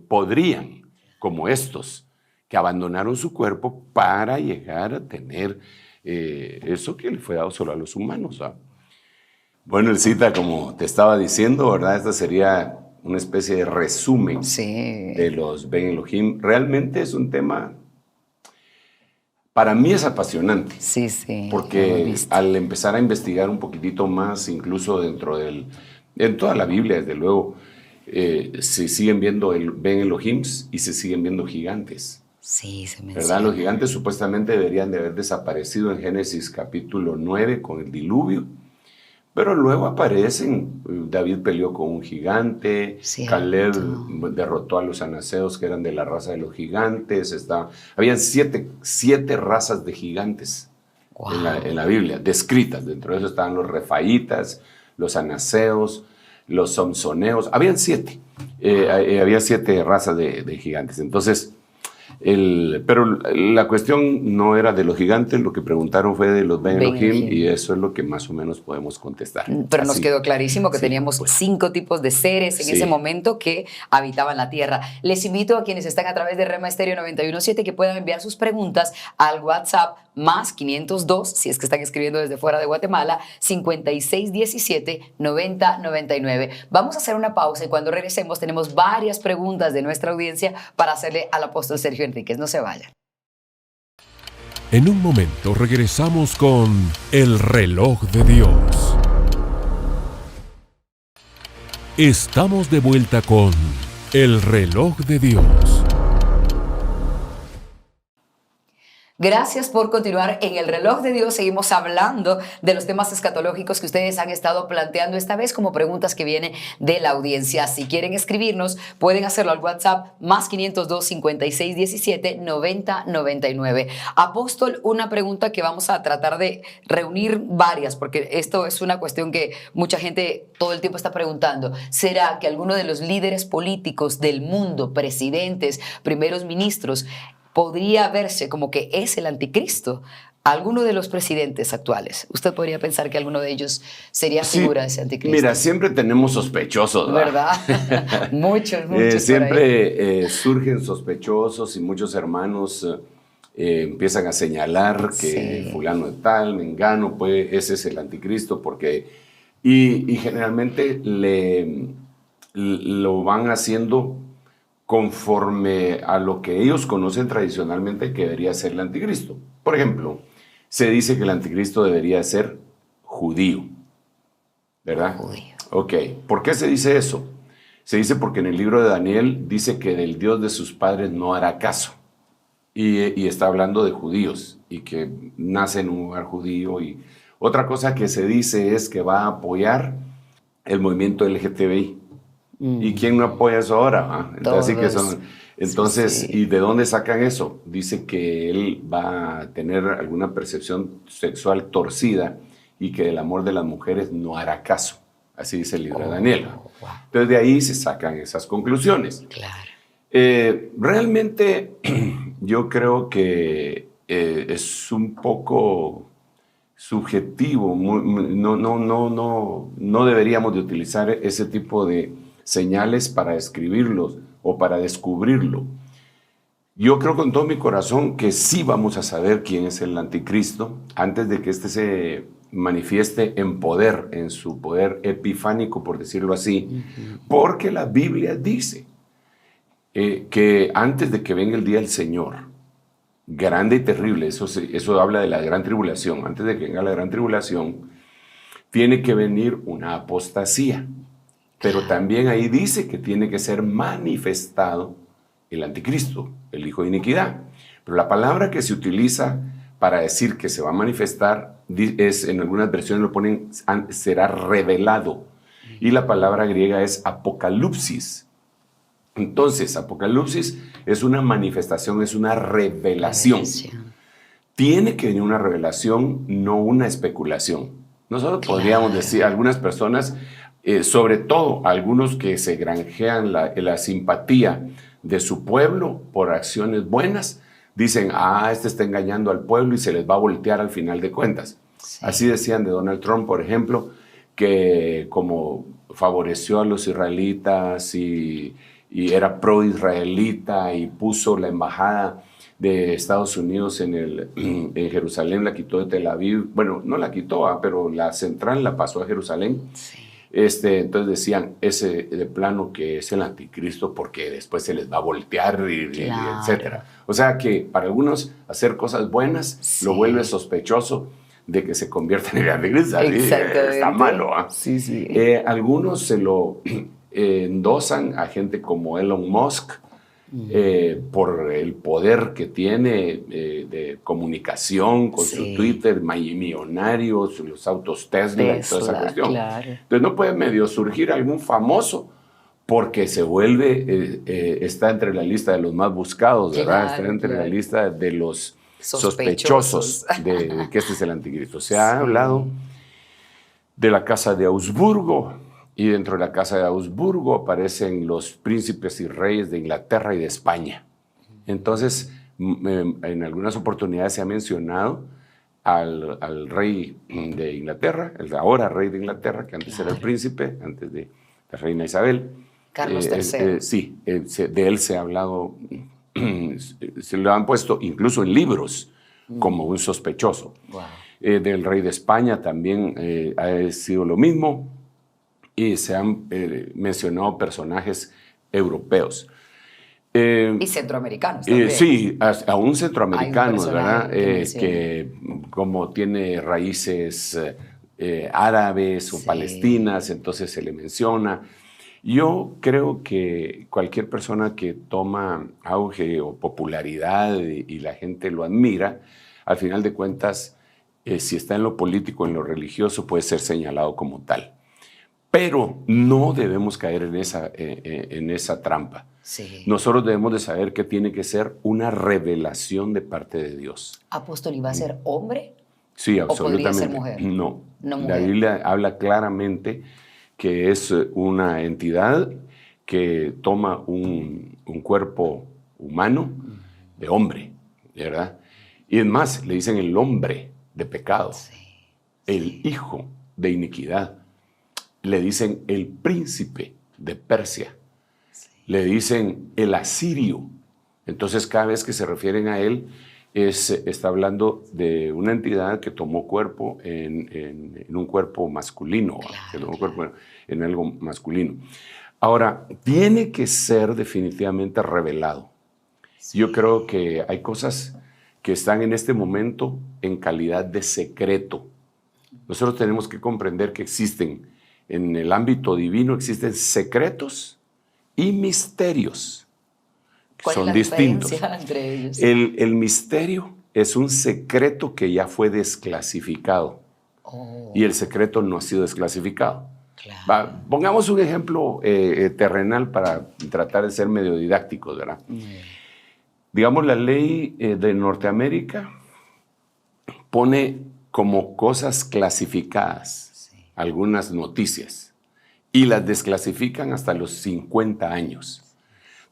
podrían, como estos, que abandonaron su cuerpo para llegar a tener eso que le fue dado solo a los humanos, ¿verdad? Bueno, Elcita, como te estaba diciendo, ¿verdad? Esta sería una especie de resumen de los Ben Elohim. Realmente es un tema, para mí es apasionante. Sí, sí. Porque al empezar a investigar un poquitito más, incluso en toda la Biblia, desde luego, se siguen viendo Ben Elohim y se siguen viendo gigantes. Sí, se menciona. ¿Verdad? Los gigantes supuestamente deberían de haber desaparecido en Génesis capítulo 9 con el diluvio. Pero luego aparecen, David peleó con un gigante, Cierto. Caleb derrotó a los anaseos que eran de la raza de los gigantes, habían siete razas de gigantes en la Biblia, descritas. Dentro de eso estaban los refaitas, los anaseos, los somsoneos, habían 7, había 7 razas de gigantes. Entonces, pero la cuestión no era de los gigantes, lo que preguntaron fue de los Ben Elohim, y eso es lo que más o menos podemos contestar. Pero nos Así. quedó clarísimo que Sí, teníamos pues. 5 tipos de seres en Sí. ese momento que habitaban la tierra. Les invito a quienes están a través de Rema Estéreo 917 que puedan enviar sus preguntas al WhatsApp más 502, si es que están escribiendo desde fuera de Guatemala, 5617-9099. Vamos a hacer una pausa y cuando regresemos tenemos varias preguntas de nuestra audiencia para hacerle al apóstol Sergio Enríquez. No se vayan. En un momento regresamos con El Reloj de Dios. Estamos de vuelta con El Reloj de Dios. Gracias por continuar en El Reloj de Dios. Seguimos hablando de los temas escatológicos que ustedes han estado planteando esta vez como preguntas que vienen de la audiencia. Si quieren escribirnos, pueden hacerlo al WhatsApp más 502-5617-9099. Apóstol, una pregunta que vamos a tratar de reunir varias, porque esto es una cuestión que mucha gente todo el tiempo está preguntando. ¿Será que alguno de los líderes políticos del mundo, presidentes, primeros ministros, podría verse como que es el anticristo? Alguno de los presidentes actuales, ¿usted podría pensar que alguno de ellos sería figura de ese anticristo? Mira, siempre tenemos sospechosos, ¿verdad? muchos. Siempre surgen sospechosos y muchos hermanos empiezan a señalar que Sí. fulano de tal, mengano, pues ese es el anticristo, porque y generalmente lo van haciendo conforme a lo que ellos conocen tradicionalmente que debería ser el anticristo. Por ejemplo, se dice que el anticristo debería ser judío, ¿verdad? Judío. Ok, ¿por qué se dice eso? Se dice porque en el libro de Daniel dice que del Dios de sus padres no hará caso. Y está hablando de judíos y que nace en un lugar judío. Y otra cosa que se dice es que va a apoyar el movimiento LGTBI. ¿Y quién no apoya eso ahora? Entonces, Sí. ¿y de dónde sacan eso? Dice que él va a tener alguna percepción sexual torcida y que del amor de las mujeres no hará caso. Así dice el libro de Daniel. Wow. Entonces de ahí se sacan esas conclusiones. Claro. Realmente yo creo que es un poco subjetivo. No deberíamos de utilizar ese tipo de señales para escribirlos o para descubrirlo. Yo creo con todo mi corazón que sí vamos a saber quién es el anticristo antes de que éste se manifieste en poder, en su poder epifánico, por decirlo así, porque la Biblia dice que antes de que venga el día del Señor, grande y terrible, eso habla de la gran tribulación, antes de que venga la gran tribulación, tiene que venir una apostasía. Pero también ahí dice que tiene que ser manifestado el anticristo, el hijo de iniquidad. Pero la palabra que se utiliza para decir que se va a manifestar, en algunas versiones lo ponen, será revelado. Y la palabra griega es apocalipsis. Entonces, apocalipsis es una manifestación, es una revelación. Tiene que venir una revelación, no una especulación. Nosotros podríamos decir, algunas personas, sobre todo algunos que se granjean la simpatía de su pueblo por acciones buenas, dicen, este está engañando al pueblo y se les va a voltear al final de cuentas. Sí. Así decían de Donald Trump, por ejemplo, que como favoreció a los israelitas y era pro-israelita y puso la embajada de Estados Unidos en Jerusalén, la quitó de Tel Aviv. Bueno, no la quitó, pero la central la pasó a Jerusalén. Sí. Entonces decían, ese de plano que es el anticristo porque después se les va a voltear y etcétera. O sea que para algunos hacer cosas buenas lo vuelve sospechoso de que se convierta en el anticristo. Está malo. Sí, sí. Algunos se lo endosan a gente como Elon Musk por el poder que tiene de comunicación con su Twitter, millonarios, los autos Tesla y toda esa cuestión. Claro. Entonces no puede medio surgir algún famoso porque se vuelve, está entre la lista de los más buscados, ¿verdad? Está entre la lista de los sospechosos de que este es el anticristo. Se ha hablado de la casa de Augsburgo, y dentro de la casa de Augsburgo aparecen los príncipes y reyes de Inglaterra y de España. Entonces, en algunas oportunidades se ha mencionado al rey de Inglaterra, el ahora rey de Inglaterra, que antes era el príncipe, antes de la reina Isabel. Carlos III. Sí, de él se ha hablado, se lo han puesto incluso en libros como un sospechoso. Wow. Del rey de España también ha sido lo mismo. Y se han mencionado personajes europeos. Y centroamericanos también. Sí, aún centroamericanos, ¿verdad? Que como tiene raíces árabes o palestinas, entonces se le menciona. Yo creo que cualquier persona que toma auge o popularidad y la gente lo admira, al final de cuentas, si está en lo político, en lo religioso, puede ser señalado como tal. Pero no debemos caer en esa trampa. Sí. Nosotros debemos de saber que tiene que ser una revelación de parte de Dios. Apóstol, ¿y va a ser hombre? Sí, absolutamente. ¿O podría ser mujer? No. Mujer. La Biblia habla claramente que es una entidad que toma un cuerpo humano de hombre, ¿verdad? Y es más, le dicen el hombre de pecado, el hijo de iniquidad. Le dicen el príncipe de Persia, le dicen el asirio. Entonces cada vez que se refieren a él, está hablando de una entidad que tomó cuerpo en un cuerpo masculino, que tomó cuerpo en algo masculino. Ahora, tiene que ser definitivamente revelado. Yo creo que hay cosas que están en este momento en calidad de secreto. Nosotros tenemos que comprender que existen en el ámbito divino, existen secretos y misterios. Son distintos. Entre ellos? El misterio es un secreto que ya fue desclasificado. Y el secreto no ha sido desclasificado. Claro. Pongamos un ejemplo terrenal para tratar de ser medio didácticos, ¿verdad? Digamos, la ley de Norteamérica pone como cosas clasificadas algunas noticias y las desclasifican hasta los 50 años.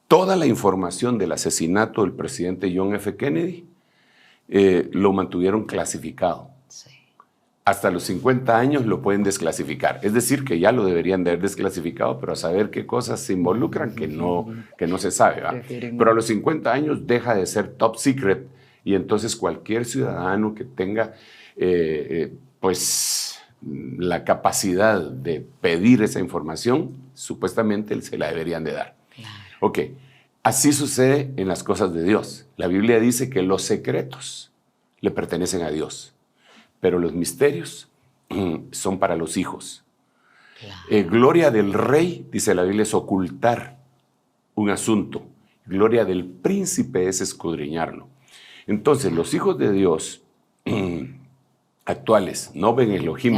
Toda la información del asesinato del presidente John F. Kennedy lo mantuvieron clasificado. Sí. Hasta los 50 años lo pueden desclasificar. Es decir, que ya lo deberían de haber desclasificado, pero a saber qué cosas se involucran que no se sabe. Pero a los 50 años deja de ser top secret y entonces cualquier ciudadano que tenga la capacidad de pedir esa información, supuestamente se la deberían de dar. Claro. Ok, Así sucede en las cosas de Dios. La Biblia dice que los secretos le pertenecen a Dios, pero los misterios son para los hijos. Claro. Gloria del rey, dice la Biblia, es ocultar un asunto. Gloria del príncipe es escudriñarlo. Entonces, los hijos de Dios actuales, no ven Elohim,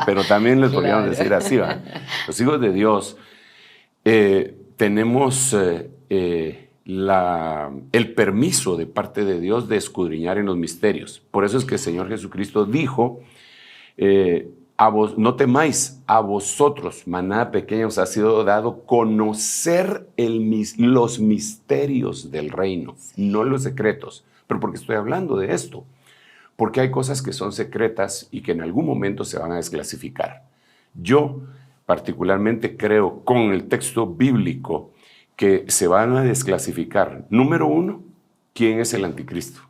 pero también les podríamos decir así, ¿va? Los hijos de Dios tenemos el permiso de parte de Dios de escudriñar en los misterios. Por eso es que el Señor Jesucristo dijo, no temáis, a vosotros, manada pequeña, os ha sido dado conocer los misterios del reino, no los secretos. Pero ¿por qué estoy hablando de esto? Porque hay cosas que son secretas y que en algún momento se van a desclasificar. Yo particularmente creo con el texto bíblico que se van a desclasificar. Número uno, ¿quién es el anticristo?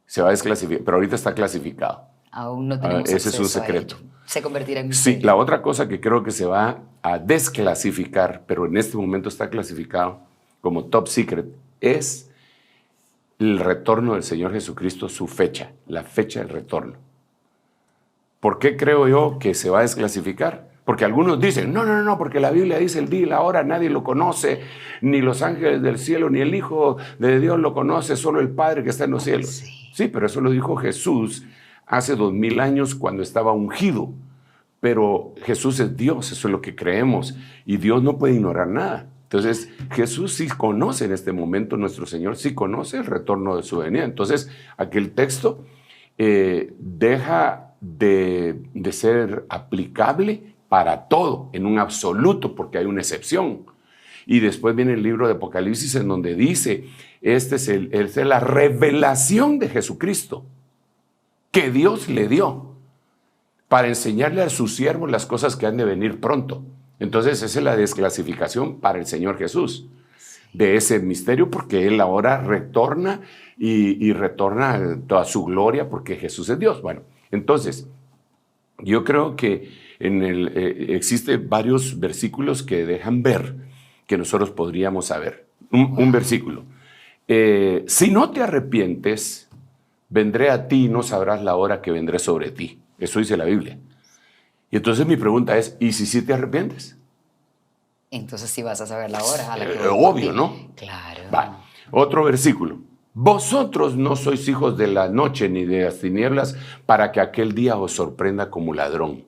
Se va a desclasificar, pero ahorita está clasificado. Aún no tenemos ese es un acceso a secreto. ello. Se convertirá en misterio. Sí, la otra cosa que creo que se va a desclasificar, pero en este momento está clasificado como top secret, es el retorno del Señor Jesucristo, su fecha, la fecha del retorno. ¿Por qué creo yo que se va a desclasificar? Porque algunos dicen, no, porque la Biblia dice el día y la hora, nadie lo conoce, ni los ángeles del cielo, ni el Hijo de Dios lo conoce, solo el Padre que está en los cielos. Sí, pero eso lo dijo Jesús hace 2000 años cuando estaba ungido. Pero Jesús es Dios, eso es lo que creemos, y Dios no puede ignorar nada. Entonces, Jesús sí conoce en este momento, nuestro Señor sí conoce el retorno de su venida. Entonces, aquel texto deja de ser aplicable para todo, en un absoluto, porque hay una excepción. Y después viene el libro de Apocalipsis en donde dice, esta es la revelación de Jesucristo que Dios le dio para enseñarle a sus siervos las cosas que han de venir pronto. Entonces esa es la desclasificación para el Señor Jesús de ese misterio, porque Él ahora retorna y retorna toda su gloria porque Jesús es Dios. Bueno, entonces yo creo que existen varios versículos que dejan ver que nosotros podríamos saber. Un versículo. Si no te arrepientes, vendré a ti y no sabrás la hora que vendré sobre ti. Eso dice la Biblia. Y entonces mi pregunta es, ¿y si sí te arrepientes? Entonces sí vas a saber la hora. Obvio, ¿no? Claro. Va. Otro versículo. Vosotros no sois hijos de la noche ni de las tinieblas para que aquel día os sorprenda como ladrón.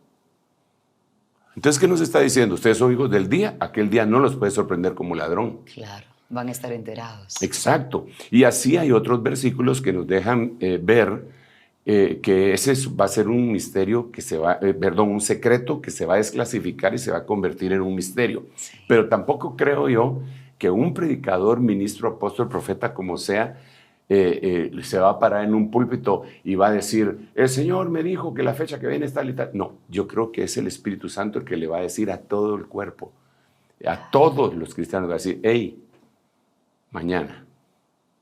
Entonces, ¿qué nos está diciendo? Ustedes son hijos del día, aquel día no los puede sorprender como ladrón. Claro, van a estar enterados. Exacto. Y así hay otros versículos que nos dejan ver que ese va a ser un misterio que un secreto que se va a desclasificar y se va a convertir en un misterio. Sí. Pero tampoco creo yo que un predicador, ministro, apóstol, profeta, como sea, se va a parar en un púlpito y va a decir, el Señor me dijo que la fecha que viene es tal y tal. No, yo creo que es el Espíritu Santo el que le va a decir a todo el cuerpo, a todos los cristianos, va a decir, hey, mañana,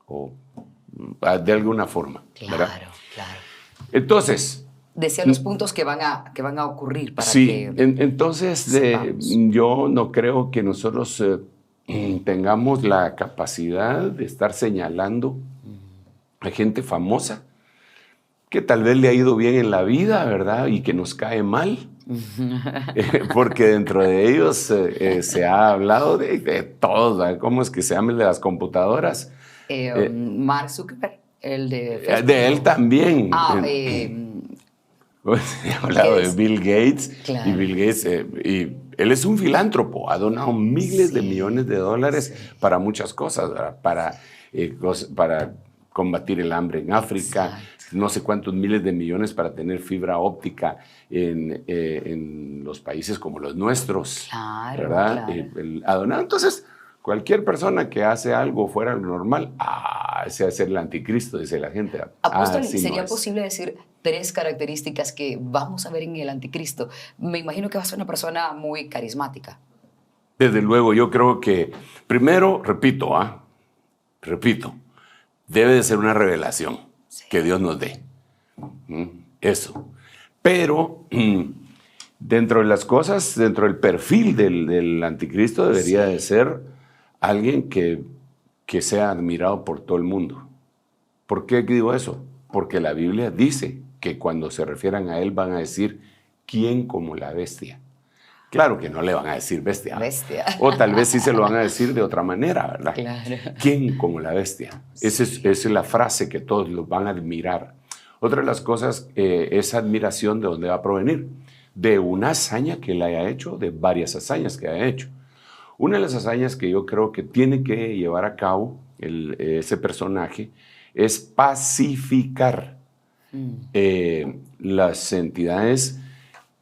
o de alguna forma. Claro, ¿verdad? claro. Entonces, decía los puntos que van a ocurrir para sí, que entonces yo no creo que nosotros tengamos la capacidad de estar señalando a gente famosa que tal vez le ha ido bien en la vida, ¿verdad? Y que nos cae mal. Porque dentro de ellos se ha hablado de todos, ¿verdad? ¿Cómo es que se llama el de las computadoras? Mark Zuckerberg. El de Facebook. De él también. He hablado de Bill Gates. Claro. Y Bill Gates, y él es un filántropo, ha donado miles de millones de dólares para muchas cosas, para combatir el hambre en África, no sé cuántos miles de millones para tener fibra óptica en los países como los nuestros. Claro, ¿verdad? Claro. Ha donado. Entonces, cualquier persona que hace algo fuera de lo normal, ese va a ser el anticristo, dice la gente. Apóstol, ¿sería posible decir 3 características que vamos a ver en el anticristo? Me imagino que va a ser una persona muy carismática. Desde luego, yo creo que, primero, repito, debe de ser una revelación que Dios nos dé. Eso. Pero dentro de las cosas, dentro del perfil del anticristo debería de ser alguien que sea admirado por todo el mundo. ¿Por qué digo eso? Porque la Biblia dice que cuando se refieran a él van a decir, ¿quién como la bestia? Claro que no le van a decir bestia. Bestia. O tal vez sí se lo van a decir de otra manera, ¿verdad? Claro. ¿Quién como la bestia? Sí. Esa es la frase que todos lo van a admirar. Otra de las cosas, esa admiración, ¿de dónde va a provenir? De una hazaña que él haya hecho, de varias hazañas que haya hecho. Una de las hazañas que yo creo que tiene que llevar a cabo ese personaje es pacificar las entidades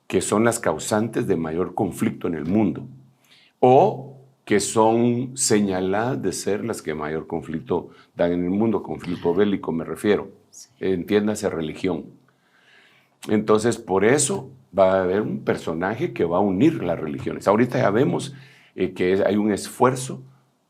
que son las causantes de mayor conflicto en el mundo, o que son señaladas de ser las que mayor conflicto dan en el mundo, conflicto bélico me refiero, entiéndase religión. Entonces, por eso va a haber un personaje que va a unir las religiones. Ahorita ya vemos que hay un esfuerzo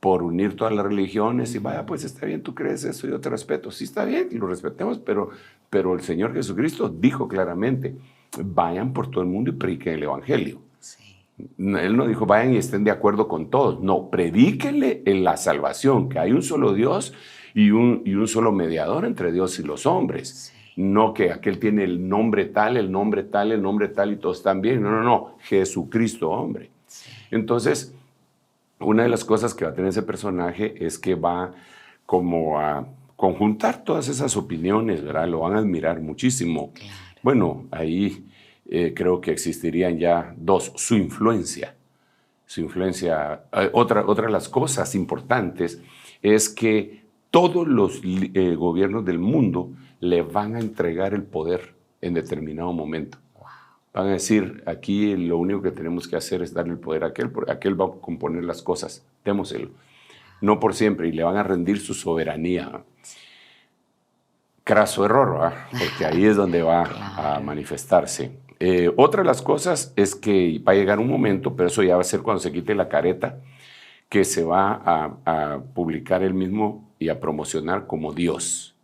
por unir todas las religiones y vaya, pues está bien, tú crees eso, yo te respeto. Sí, está bien, y lo respetemos, pero el Señor Jesucristo dijo claramente, vayan por todo el mundo y prediquen el Evangelio. Sí. Él no dijo, vayan y estén de acuerdo con todos. No, predíquenle en la salvación, que hay un solo Dios y un solo mediador entre Dios y los hombres. Sí. No que aquel tiene el nombre tal, el nombre tal, el nombre tal y todos están bien. No, Jesucristo, hombre. Sí. Entonces, una de las cosas que va a tener ese personaje es que va como a conjuntar todas esas opiniones, ¿verdad? Lo van a admirar muchísimo. Claro. Bueno, ahí creo que existirían ya dos. Su influencia. Otra de las cosas importantes es que todos los gobiernos del mundo le van a entregar el poder en determinado momento. Van a decir, aquí lo único que tenemos que hacer es darle el poder a aquel, porque aquel va a componer las cosas, démoselo. No por siempre, y le van a rendir su soberanía. Craso error, ¿verdad? Porque ahí es donde va a manifestarse. Otra de las cosas es que va a llegar un momento, pero eso ya va a ser cuando se quite la careta, que se va a publicar él mismo y a promocionar como Dios.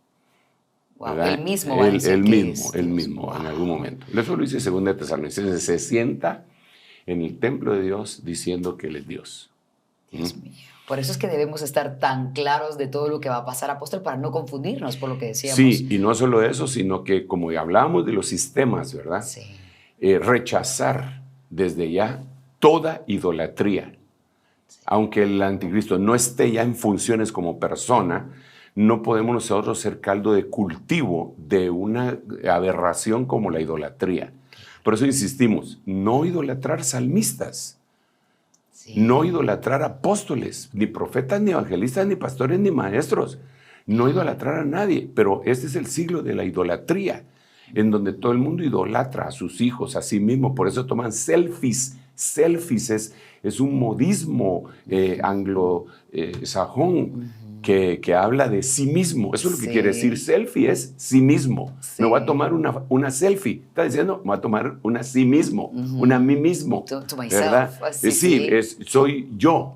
Wow, él mismo en algún momento. Eso lo dice 2 Tesalonicenses, se sienta en el templo de Dios diciendo que él es Dios. Dios mío. Por eso es que debemos estar tan claros de todo lo que va a pasar, apóstol, para no confundirnos por lo que decíamos. Sí, y no solo eso, sino que como ya hablábamos de los sistemas, ¿verdad? Sí. Rechazar desde ya toda idolatría. Sí. Aunque el anticristo no esté ya en funciones como persona, no podemos nosotros ser caldo de cultivo de una aberración como la idolatría. Por eso insistimos, no idolatrar salmistas. Sí. No idolatrar apóstoles, ni profetas, ni evangelistas, ni pastores, ni maestros. No idolatrar a nadie, pero este es el siglo de la idolatría, en donde todo el mundo idolatra a sus hijos, a sí mismo. Por eso toman selfies. Selfies es un modismo anglosajón que habla de sí mismo. Eso es lo que quiere decir selfie, es sí mismo. Sí. Me voy a tomar una selfie. Está diciendo, me voy a tomar una sí mismo, una a mí mismo. To myself. ¿Verdad? Soy yo.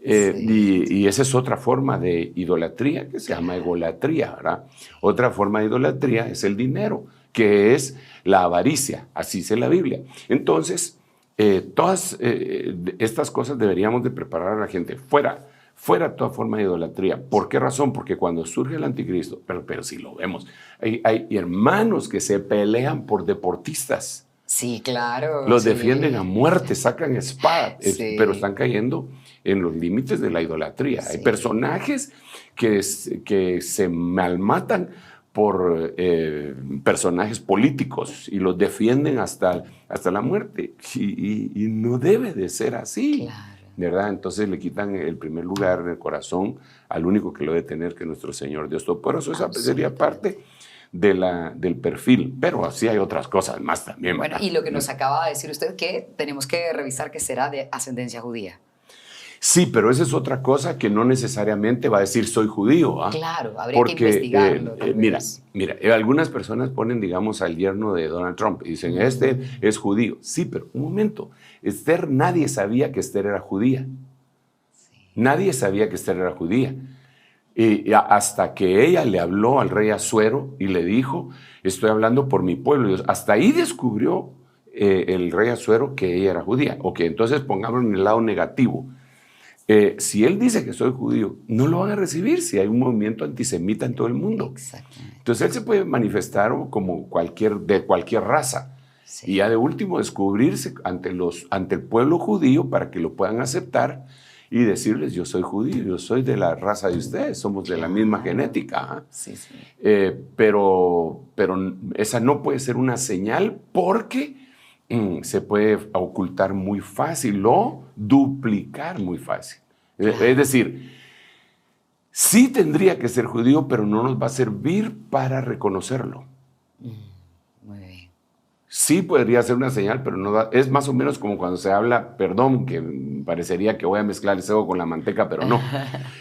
Y esa es otra forma de idolatría que se llama egolatría, ¿verdad? Otra forma de idolatría es el dinero, que es la avaricia, así dice la Biblia. Entonces, todas estas cosas deberíamos de preparar a la gente fuera toda forma de idolatría. ¿Por qué razón? Porque cuando surge el anticristo, pero si lo vemos, hay hermanos que se pelean por deportistas. Sí, claro. Los defienden a muerte, sacan espada, pero están cayendo en los límites de la idolatría. Sí. Hay personajes que se malmatan por personajes políticos y los defienden hasta la muerte. Y no debe de ser así. Claro. ¿Verdad? Entonces le quitan el primer lugar en el corazón al único que lo debe tener, que es nuestro Señor Dios Todopoderoso. Esa sería parte del perfil, pero así hay otras cosas más también. Bueno, y lo que nos acaba de decir usted, que tenemos que revisar que será de ascendencia judía. Sí, pero esa es otra cosa que no necesariamente va a decir soy judío. Claro, habría que investigarlo. Mira, algunas personas ponen, digamos, al yerno de Donald Trump y dicen, este es judío. Sí, pero un momento, Esther, nadie sabía que Esther era judía. Sí. Nadie sabía que Esther era judía. Y hasta que ella le habló al rey Asuero y le dijo, estoy hablando por mi pueblo. Hasta ahí descubrió el rey Asuero que ella era judía. Ok, entonces pongámoslo en el lado negativo. si él dice que soy judío, no lo van a recibir si hay un movimiento antisemita en todo el mundo. Exactamente. Entonces él se puede manifestar como de cualquier raza. Sí. Y ya de último descubrirse ante el pueblo judío para que lo puedan aceptar y decirles: yo soy judío, yo soy de la raza de ustedes, somos de la misma genética. Sí, sí. Pero esa no puede ser una señal porque se puede ocultar muy fácil o duplicar muy fácil. Es decir, sí tendría que ser judío, pero no nos va a servir para reconocerlo. Muy bien. Sí podría ser una señal, pero no da, es más o menos como cuando se habla, perdón, que parecería que voy a mezclar el cebo con la manteca, pero no.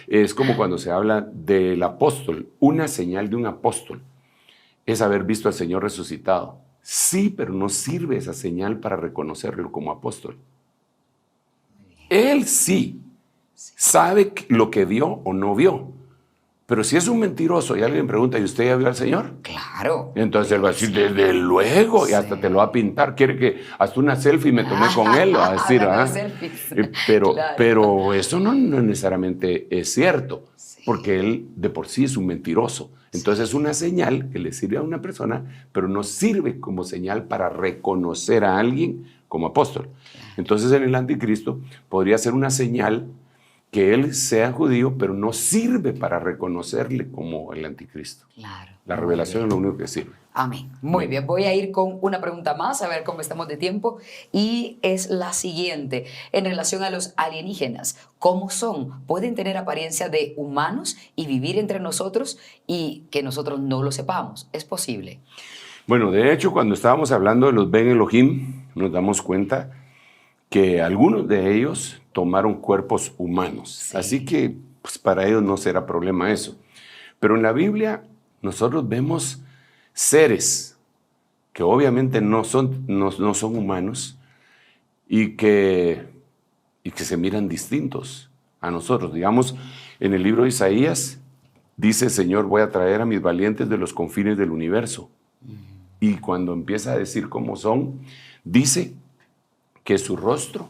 Es como cuando se habla del apóstol. Una señal de un apóstol es haber visto al Señor resucitado. Sí, pero no sirve esa señal para reconocerlo como apóstol. Él sí sabe lo que vio o no vio. Pero si es un mentiroso y alguien pregunta: ¿y usted ya vio al Señor? Claro. Entonces él va a decir: desde luego, y hasta te lo va a pintar. Quiere que hasta una selfie me tomé con él, va a decir. Pero eso no necesariamente es cierto, porque él de por sí es un mentiroso. Entonces es una señal que le sirve a una persona, pero no sirve como señal para reconocer a alguien como apóstol. Entonces en el anticristo podría ser una señal que él sea judío, pero no sirve para reconocerle como el anticristo. Claro. La revelación es lo único que sirve. Amén. Muy bien, voy a ir con una pregunta más, a ver cómo estamos de tiempo, y es la siguiente, en relación a los alienígenas. ¿Cómo son? ¿Pueden tener apariencia de humanos y vivir entre nosotros y que nosotros no lo sepamos? ¿Es posible? Bueno, de hecho, cuando estábamos hablando de los Ben Elohim, nos damos cuenta que algunos de ellos tomaron cuerpos humanos. Sí. Así que pues, para ellos no será problema eso. Pero en la Biblia nosotros vemos seres que obviamente no son humanos y que se miran distintos a nosotros. Digamos, en el libro de Isaías dice: Señor, voy a traer a mis valientes de los confines del universo. Y cuando empieza a decir cómo son, dice que su rostro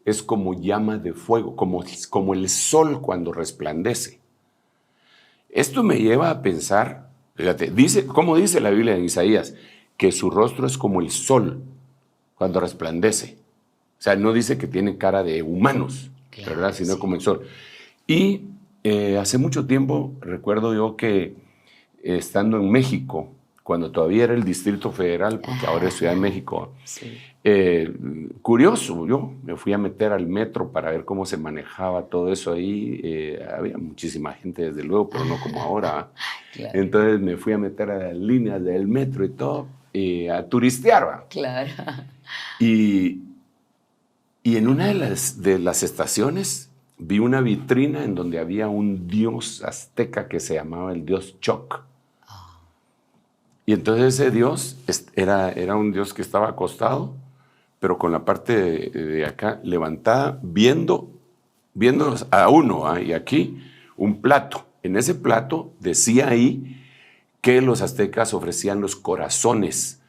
es como llama de fuego, como el sol cuando resplandece. Esto me lleva a pensar, fíjate, ¿cómo dice la Biblia en Isaías? Que su rostro es como el sol cuando resplandece. O sea, no dice que tiene cara de humanos, claro, ¿verdad? Sino sí, como el sol. Y hace mucho tiempo, recuerdo yo que estando en México, cuando todavía era el Distrito Federal, porque ahora es Ciudad de México, sí, curioso, yo me fui a meter al metro para ver cómo se manejaba todo eso ahí. Había muchísima gente, desde luego, pero no como ahora. Claro. Entonces me fui a meter a las líneas del metro y todo, a turistear. ¿Va? Claro. Y en una de las estaciones vi una vitrina en donde había un dios azteca que se llamaba el dios Choc. Y entonces ese dios era un dios que estaba acostado, pero con la parte de acá levantada, viendo a uno, y aquí un plato. En ese plato decía ahí que los aztecas ofrecían los corazones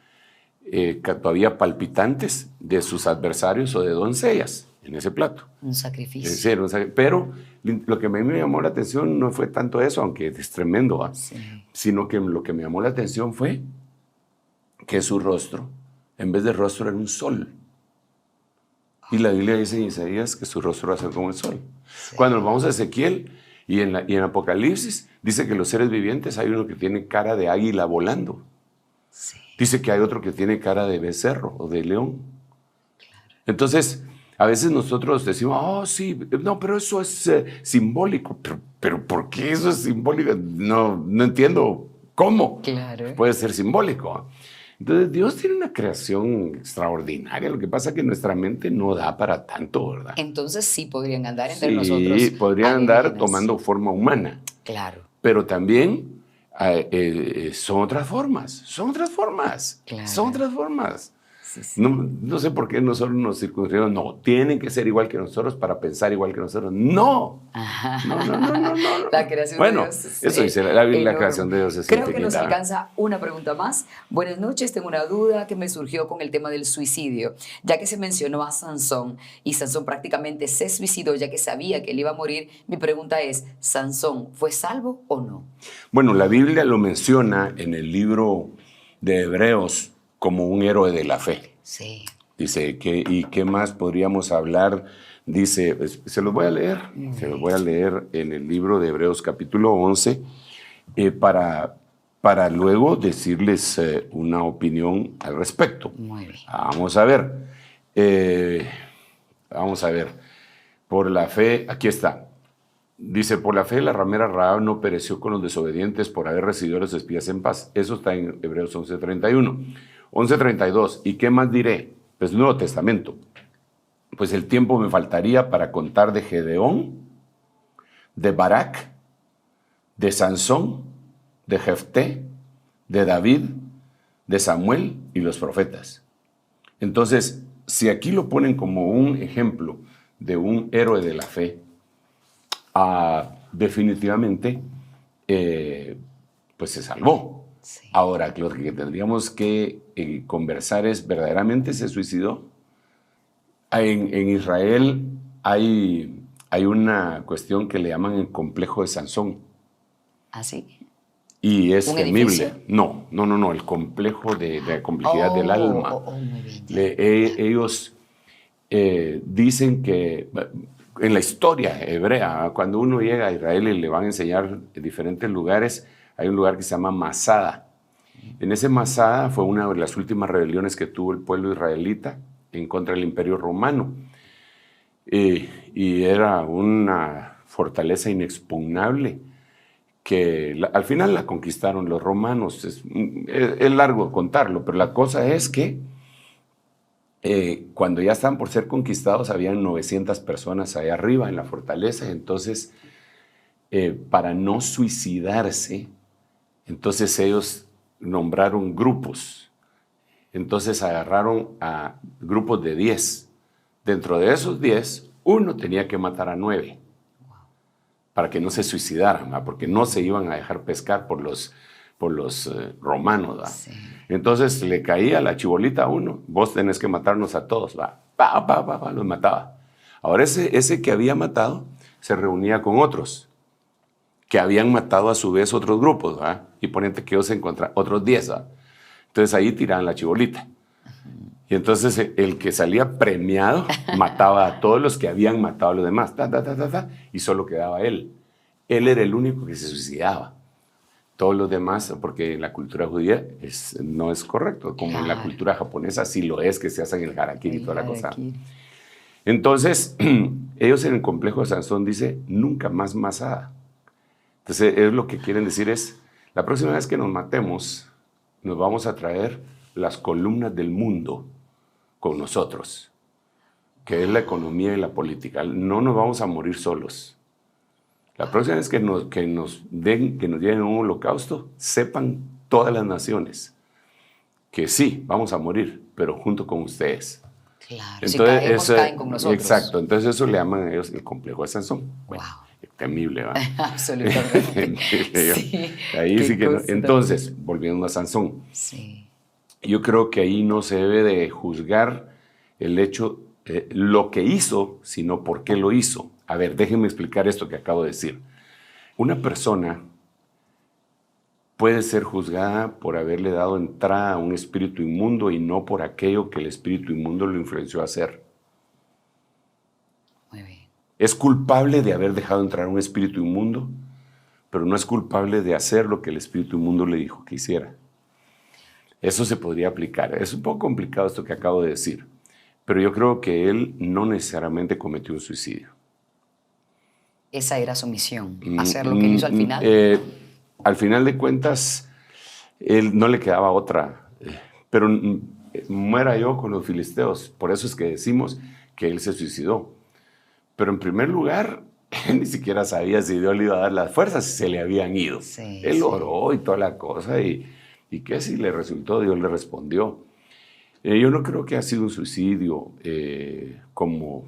todavía palpitantes de sus adversarios o de doncellas en ese plato. Un sacrificio. Sí, pero lo que a mí me llamó la atención no fue tanto eso, aunque es tremendo, sí, sino que lo que me llamó la atención fue que su rostro, en vez de rostro, era un sol. Y la Biblia dice en Isaías que su rostro va a ser como el sol. Sí. Cuando nos vamos a Ezequiel y en Apocalipsis, dice que los seres vivientes hay uno que tiene cara de águila volando. Sí. Dice que hay otro que tiene cara de becerro o de león. Claro. Entonces, a veces nosotros decimos: oh, sí, no, pero eso es simbólico. Pero ¿por qué eso es simbólico? No entiendo cómo. Claro. Puede ser simbólico. Entonces, Dios tiene una creación extraordinaria. Lo que pasa es que nuestra mente no da para tanto, ¿verdad? Entonces sí podrían andar entre nosotros. Sí, podrían andar tomando forma humana. Claro. Pero también son otras formas. Son otras formas. Claro. Son otras formas. sí. No sé por qué nosotros nos circunscribimos. No, tienen que ser igual que nosotros para pensar igual que nosotros. No. No. La creación Bueno, de Dios es eso dice la enorme. creación de Dios es Creo que nos infinita. alcanza una pregunta más. Buenas noches, tengo una duda que me surgió con el tema del suicidio. Ya que se mencionó a Sansón y Sansón prácticamente se suicidó ya que sabía que él iba a morir, mi pregunta es, ¿Sansón fue salvo o no? Bueno, la Biblia lo menciona en el libro de Hebreos como un héroe de la fe. Sí. Dice, ¿y qué más podríamos hablar? Dice, se los voy a leer, se los voy a leer en el libro de Hebreos capítulo 11 para luego decirles una opinión al respecto. Muy bien. Vamos a ver. Por la fe, aquí está. Dice, por la fe la ramera Rahab no pereció con los desobedientes por haber recibido a los espías en paz. Eso está en Hebreos 11:31. 11:32. ¿Y qué más diré? Pues Nuevo Testamento. Pues el tiempo me faltaría para contar de Gedeón, de Barak, de Sansón, de Jefté, de David, de Samuel y los profetas. Entonces, si aquí lo ponen como un ejemplo de un héroe de la fe, definitivamente, pues se salvó. Sí. Ahora, lo que tendríamos que conversar es, ¿verdaderamente se suicidó? En Israel hay una cuestión que le llaman el complejo de Sansón. ¿Ah, sí? Y es ¿Un temible. edificio? No, el complejo de la complejidad del alma. Muy bien. Ellos dicen que en la historia hebrea, cuando uno llega a Israel y le van a enseñar en diferentes lugares, hay un lugar que se llama Masada. En ese Masada fue una de las últimas rebeliones que tuvo el pueblo israelita en contra del Imperio Romano. Y era una fortaleza inexpugnable que al final la conquistaron los romanos. Es largo contarlo, pero la cosa es que cuando ya estaban por ser conquistados, habían 900 personas allá arriba en la fortaleza. Entonces, para no suicidarse, entonces ellos nombraron grupos. Entonces agarraron a grupos de 10. Dentro de esos 10, uno tenía que matar a 9 para que no se suicidaran, ¿va? Porque no se iban a dejar pescar por los romanos. ¿Va? Sí. Entonces le caía la chibolita a uno, vos tenés que matarnos a todos, va, los mataba. Ahora ese que había matado se reunía con otros que habían matado a su vez otros grupos, ¿va? Y ponente que ellos encontraron otros 10, ¿va? Entonces ahí tiraban la chibolita. Y entonces el que salía premiado mataba a todos los que habían matado a los demás, y solo quedaba él. Él era el único que se suicidaba. Todos los demás, porque en la cultura judía no es correcto, como en la cultura japonesa sí lo es, que se hacen el harakiri y toda la cosa. Entonces, ellos en el complejo de Sansón dice, nunca más Masada. Entonces, es lo que quieren decir es, la próxima vez que nos matemos, nos vamos a traer las columnas del mundo con nosotros, que es la economía y la política. No nos vamos a morir solos. La próxima vez que nos lleven a un holocausto, sepan todas las naciones que sí, vamos a morir, pero junto con ustedes. Claro, Entonces, si caen con nosotros. Exacto, entonces eso le llaman a ellos el complejo de Sansón. Bueno, Wow. Temible, ¿va? Absolutamente. Sí, ahí sí que no. cosa Entonces, volviendo a Sansón, sí. yo creo que ahí no se debe de juzgar el hecho, lo que hizo, sino por qué lo hizo. A ver, déjenme explicar esto que acabo de decir. Una persona puede ser juzgada por haberle dado entrada a un espíritu inmundo y no por aquello que el espíritu inmundo lo influenció a hacer. Muy bien. Es culpable de haber dejado entrar a un espíritu inmundo, pero no es culpable de hacer lo que el espíritu inmundo le dijo que hiciera. Eso se podría aplicar. Es un poco complicado esto que acabo de decir, pero yo creo que él no necesariamente cometió un suicidio. Esa era su misión, hacer lo que él hizo al final. Al final de cuentas, él no le quedaba otra. Pero muera yo con los filisteos. Por eso es que decimos que él se suicidó. Pero en primer lugar, él ni siquiera sabía si Dios le iba a dar las fuerzas, si se le habían ido. Sí, él oró y toda la cosa. Y que si le resultó, Dios le respondió. Yo no creo que ha sido un suicidio como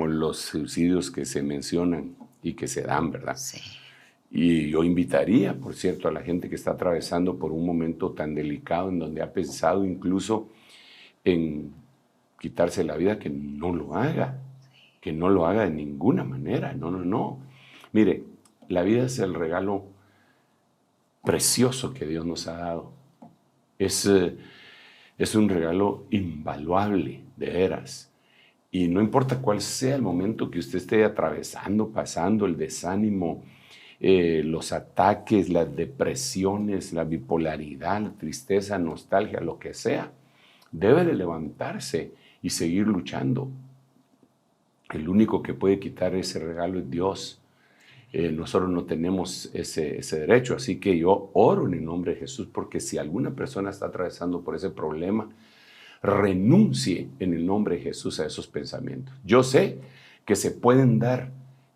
los suicidios que se mencionan y que se dan, ¿verdad? Sí. Y yo invitaría, por cierto, a la gente que está atravesando por un momento tan delicado en donde ha pensado incluso en quitarse la vida, que no lo haga, que no lo haga de ninguna manera, no. Mire, la vida es el regalo precioso que Dios nos ha dado. Es un regalo invaluable, de veras. Y no importa cuál sea el momento que usted esté atravesando, pasando, el desánimo, los ataques, las depresiones, la bipolaridad, la tristeza, nostalgia, lo que sea, debe de levantarse y seguir luchando. El único que puede quitar ese regalo es Dios. Nosotros no tenemos ese derecho, así que yo oro en el nombre de Jesús, porque si alguna persona está atravesando por ese problema, renuncie en el nombre de Jesús a esos pensamientos. Yo sé que se pueden dar,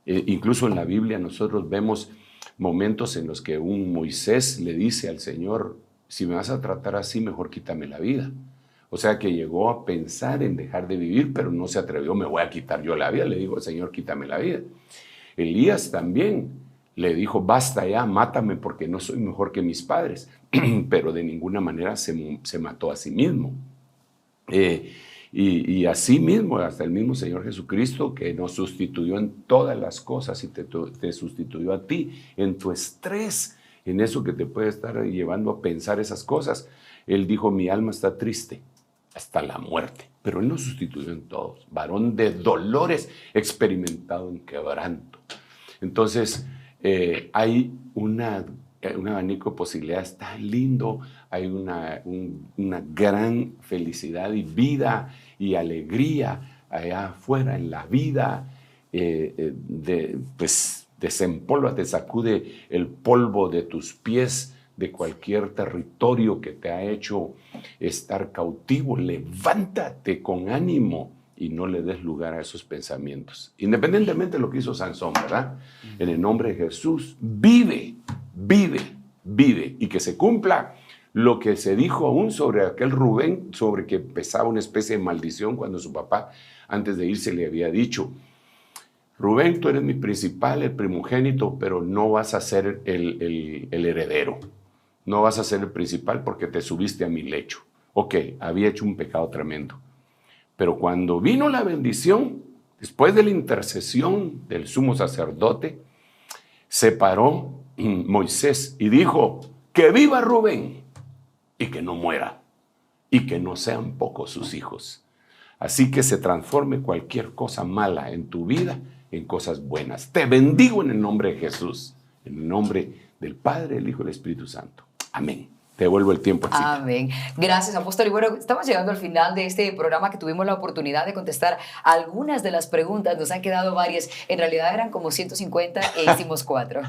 incluso en la Biblia nosotros vemos momentos en los que un Moisés le dice al Señor, si me vas a tratar así, mejor quítame la vida. O sea que llegó a pensar en dejar de vivir, pero no se atrevió, me voy a quitar yo la vida. Le dijo, Señor, quítame la vida. Elías también le dijo, basta ya, mátame porque no soy mejor que mis padres. Pero de ninguna manera se mató a sí mismo. Y así mismo, hasta el mismo Señor Jesucristo, que nos sustituyó en todas las cosas y te sustituyó a ti en tu estrés, en eso que te puede estar llevando a pensar esas cosas. Él dijo, mi alma está triste hasta la muerte, pero Él nos sustituyó en todos. Varón de dolores, experimentado en quebranto. Entonces, hay un abanico de posibilidades tan lindo, hay una gran felicidad y vida y alegría allá afuera en la vida. Desempólvate, sacude el polvo de tus pies de cualquier territorio que te ha hecho estar cautivo. Levántate con ánimo y no le des lugar a esos pensamientos. Independientemente de lo que hizo Sansón, ¿verdad? En el nombre de Jesús, vive, y que se cumpla lo que se dijo aún sobre aquel Rubén, sobre que pesaba una especie de maldición cuando su papá, antes de irse, le había dicho, Rubén, tú eres mi principal, el primogénito, pero no vas a ser el heredero. No vas a ser el principal porque te subiste a mi lecho. Ok, había hecho un pecado tremendo. Pero cuando vino la bendición, después de la intercesión del sumo sacerdote, se paró Moisés y dijo, que viva Rubén y que no muera y que no sean pocos sus hijos. Así que se transforme cualquier cosa mala en tu vida en cosas buenas. Te bendigo en el nombre de Jesús, en el nombre del Padre, el Hijo y el Espíritu Santo. Amén. Te devuelvo el tiempo. Amén. Gracias, apóstol. Y bueno, estamos llegando al final de este programa, que tuvimos la oportunidad de contestar algunas de las preguntas. Nos han quedado varias. En realidad eran como 150 e hicimos 4.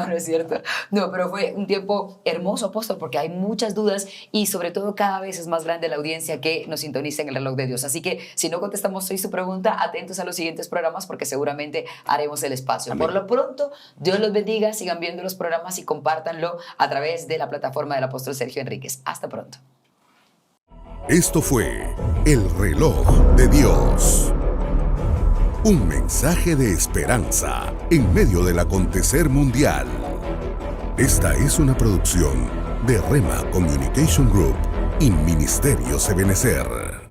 No es cierto. No, pero fue un tiempo hermoso, apóstol, porque hay muchas dudas y sobre todo cada vez es más grande la audiencia que nos sintoniza en el reloj de Dios. Así que si no contestamos hoy su pregunta, atentos a los siguientes programas porque seguramente haremos el espacio. Amén. Por lo pronto, Dios los bendiga, sigan viendo los programas y compártanlo a través de la plataforma del apóstol Sergio Enríquez. Hasta pronto. Esto fue El Reloj de Dios. Un mensaje de esperanza en medio del acontecer mundial. Esta es una producción de Rema Communication Group y Ministerios Ebenecer.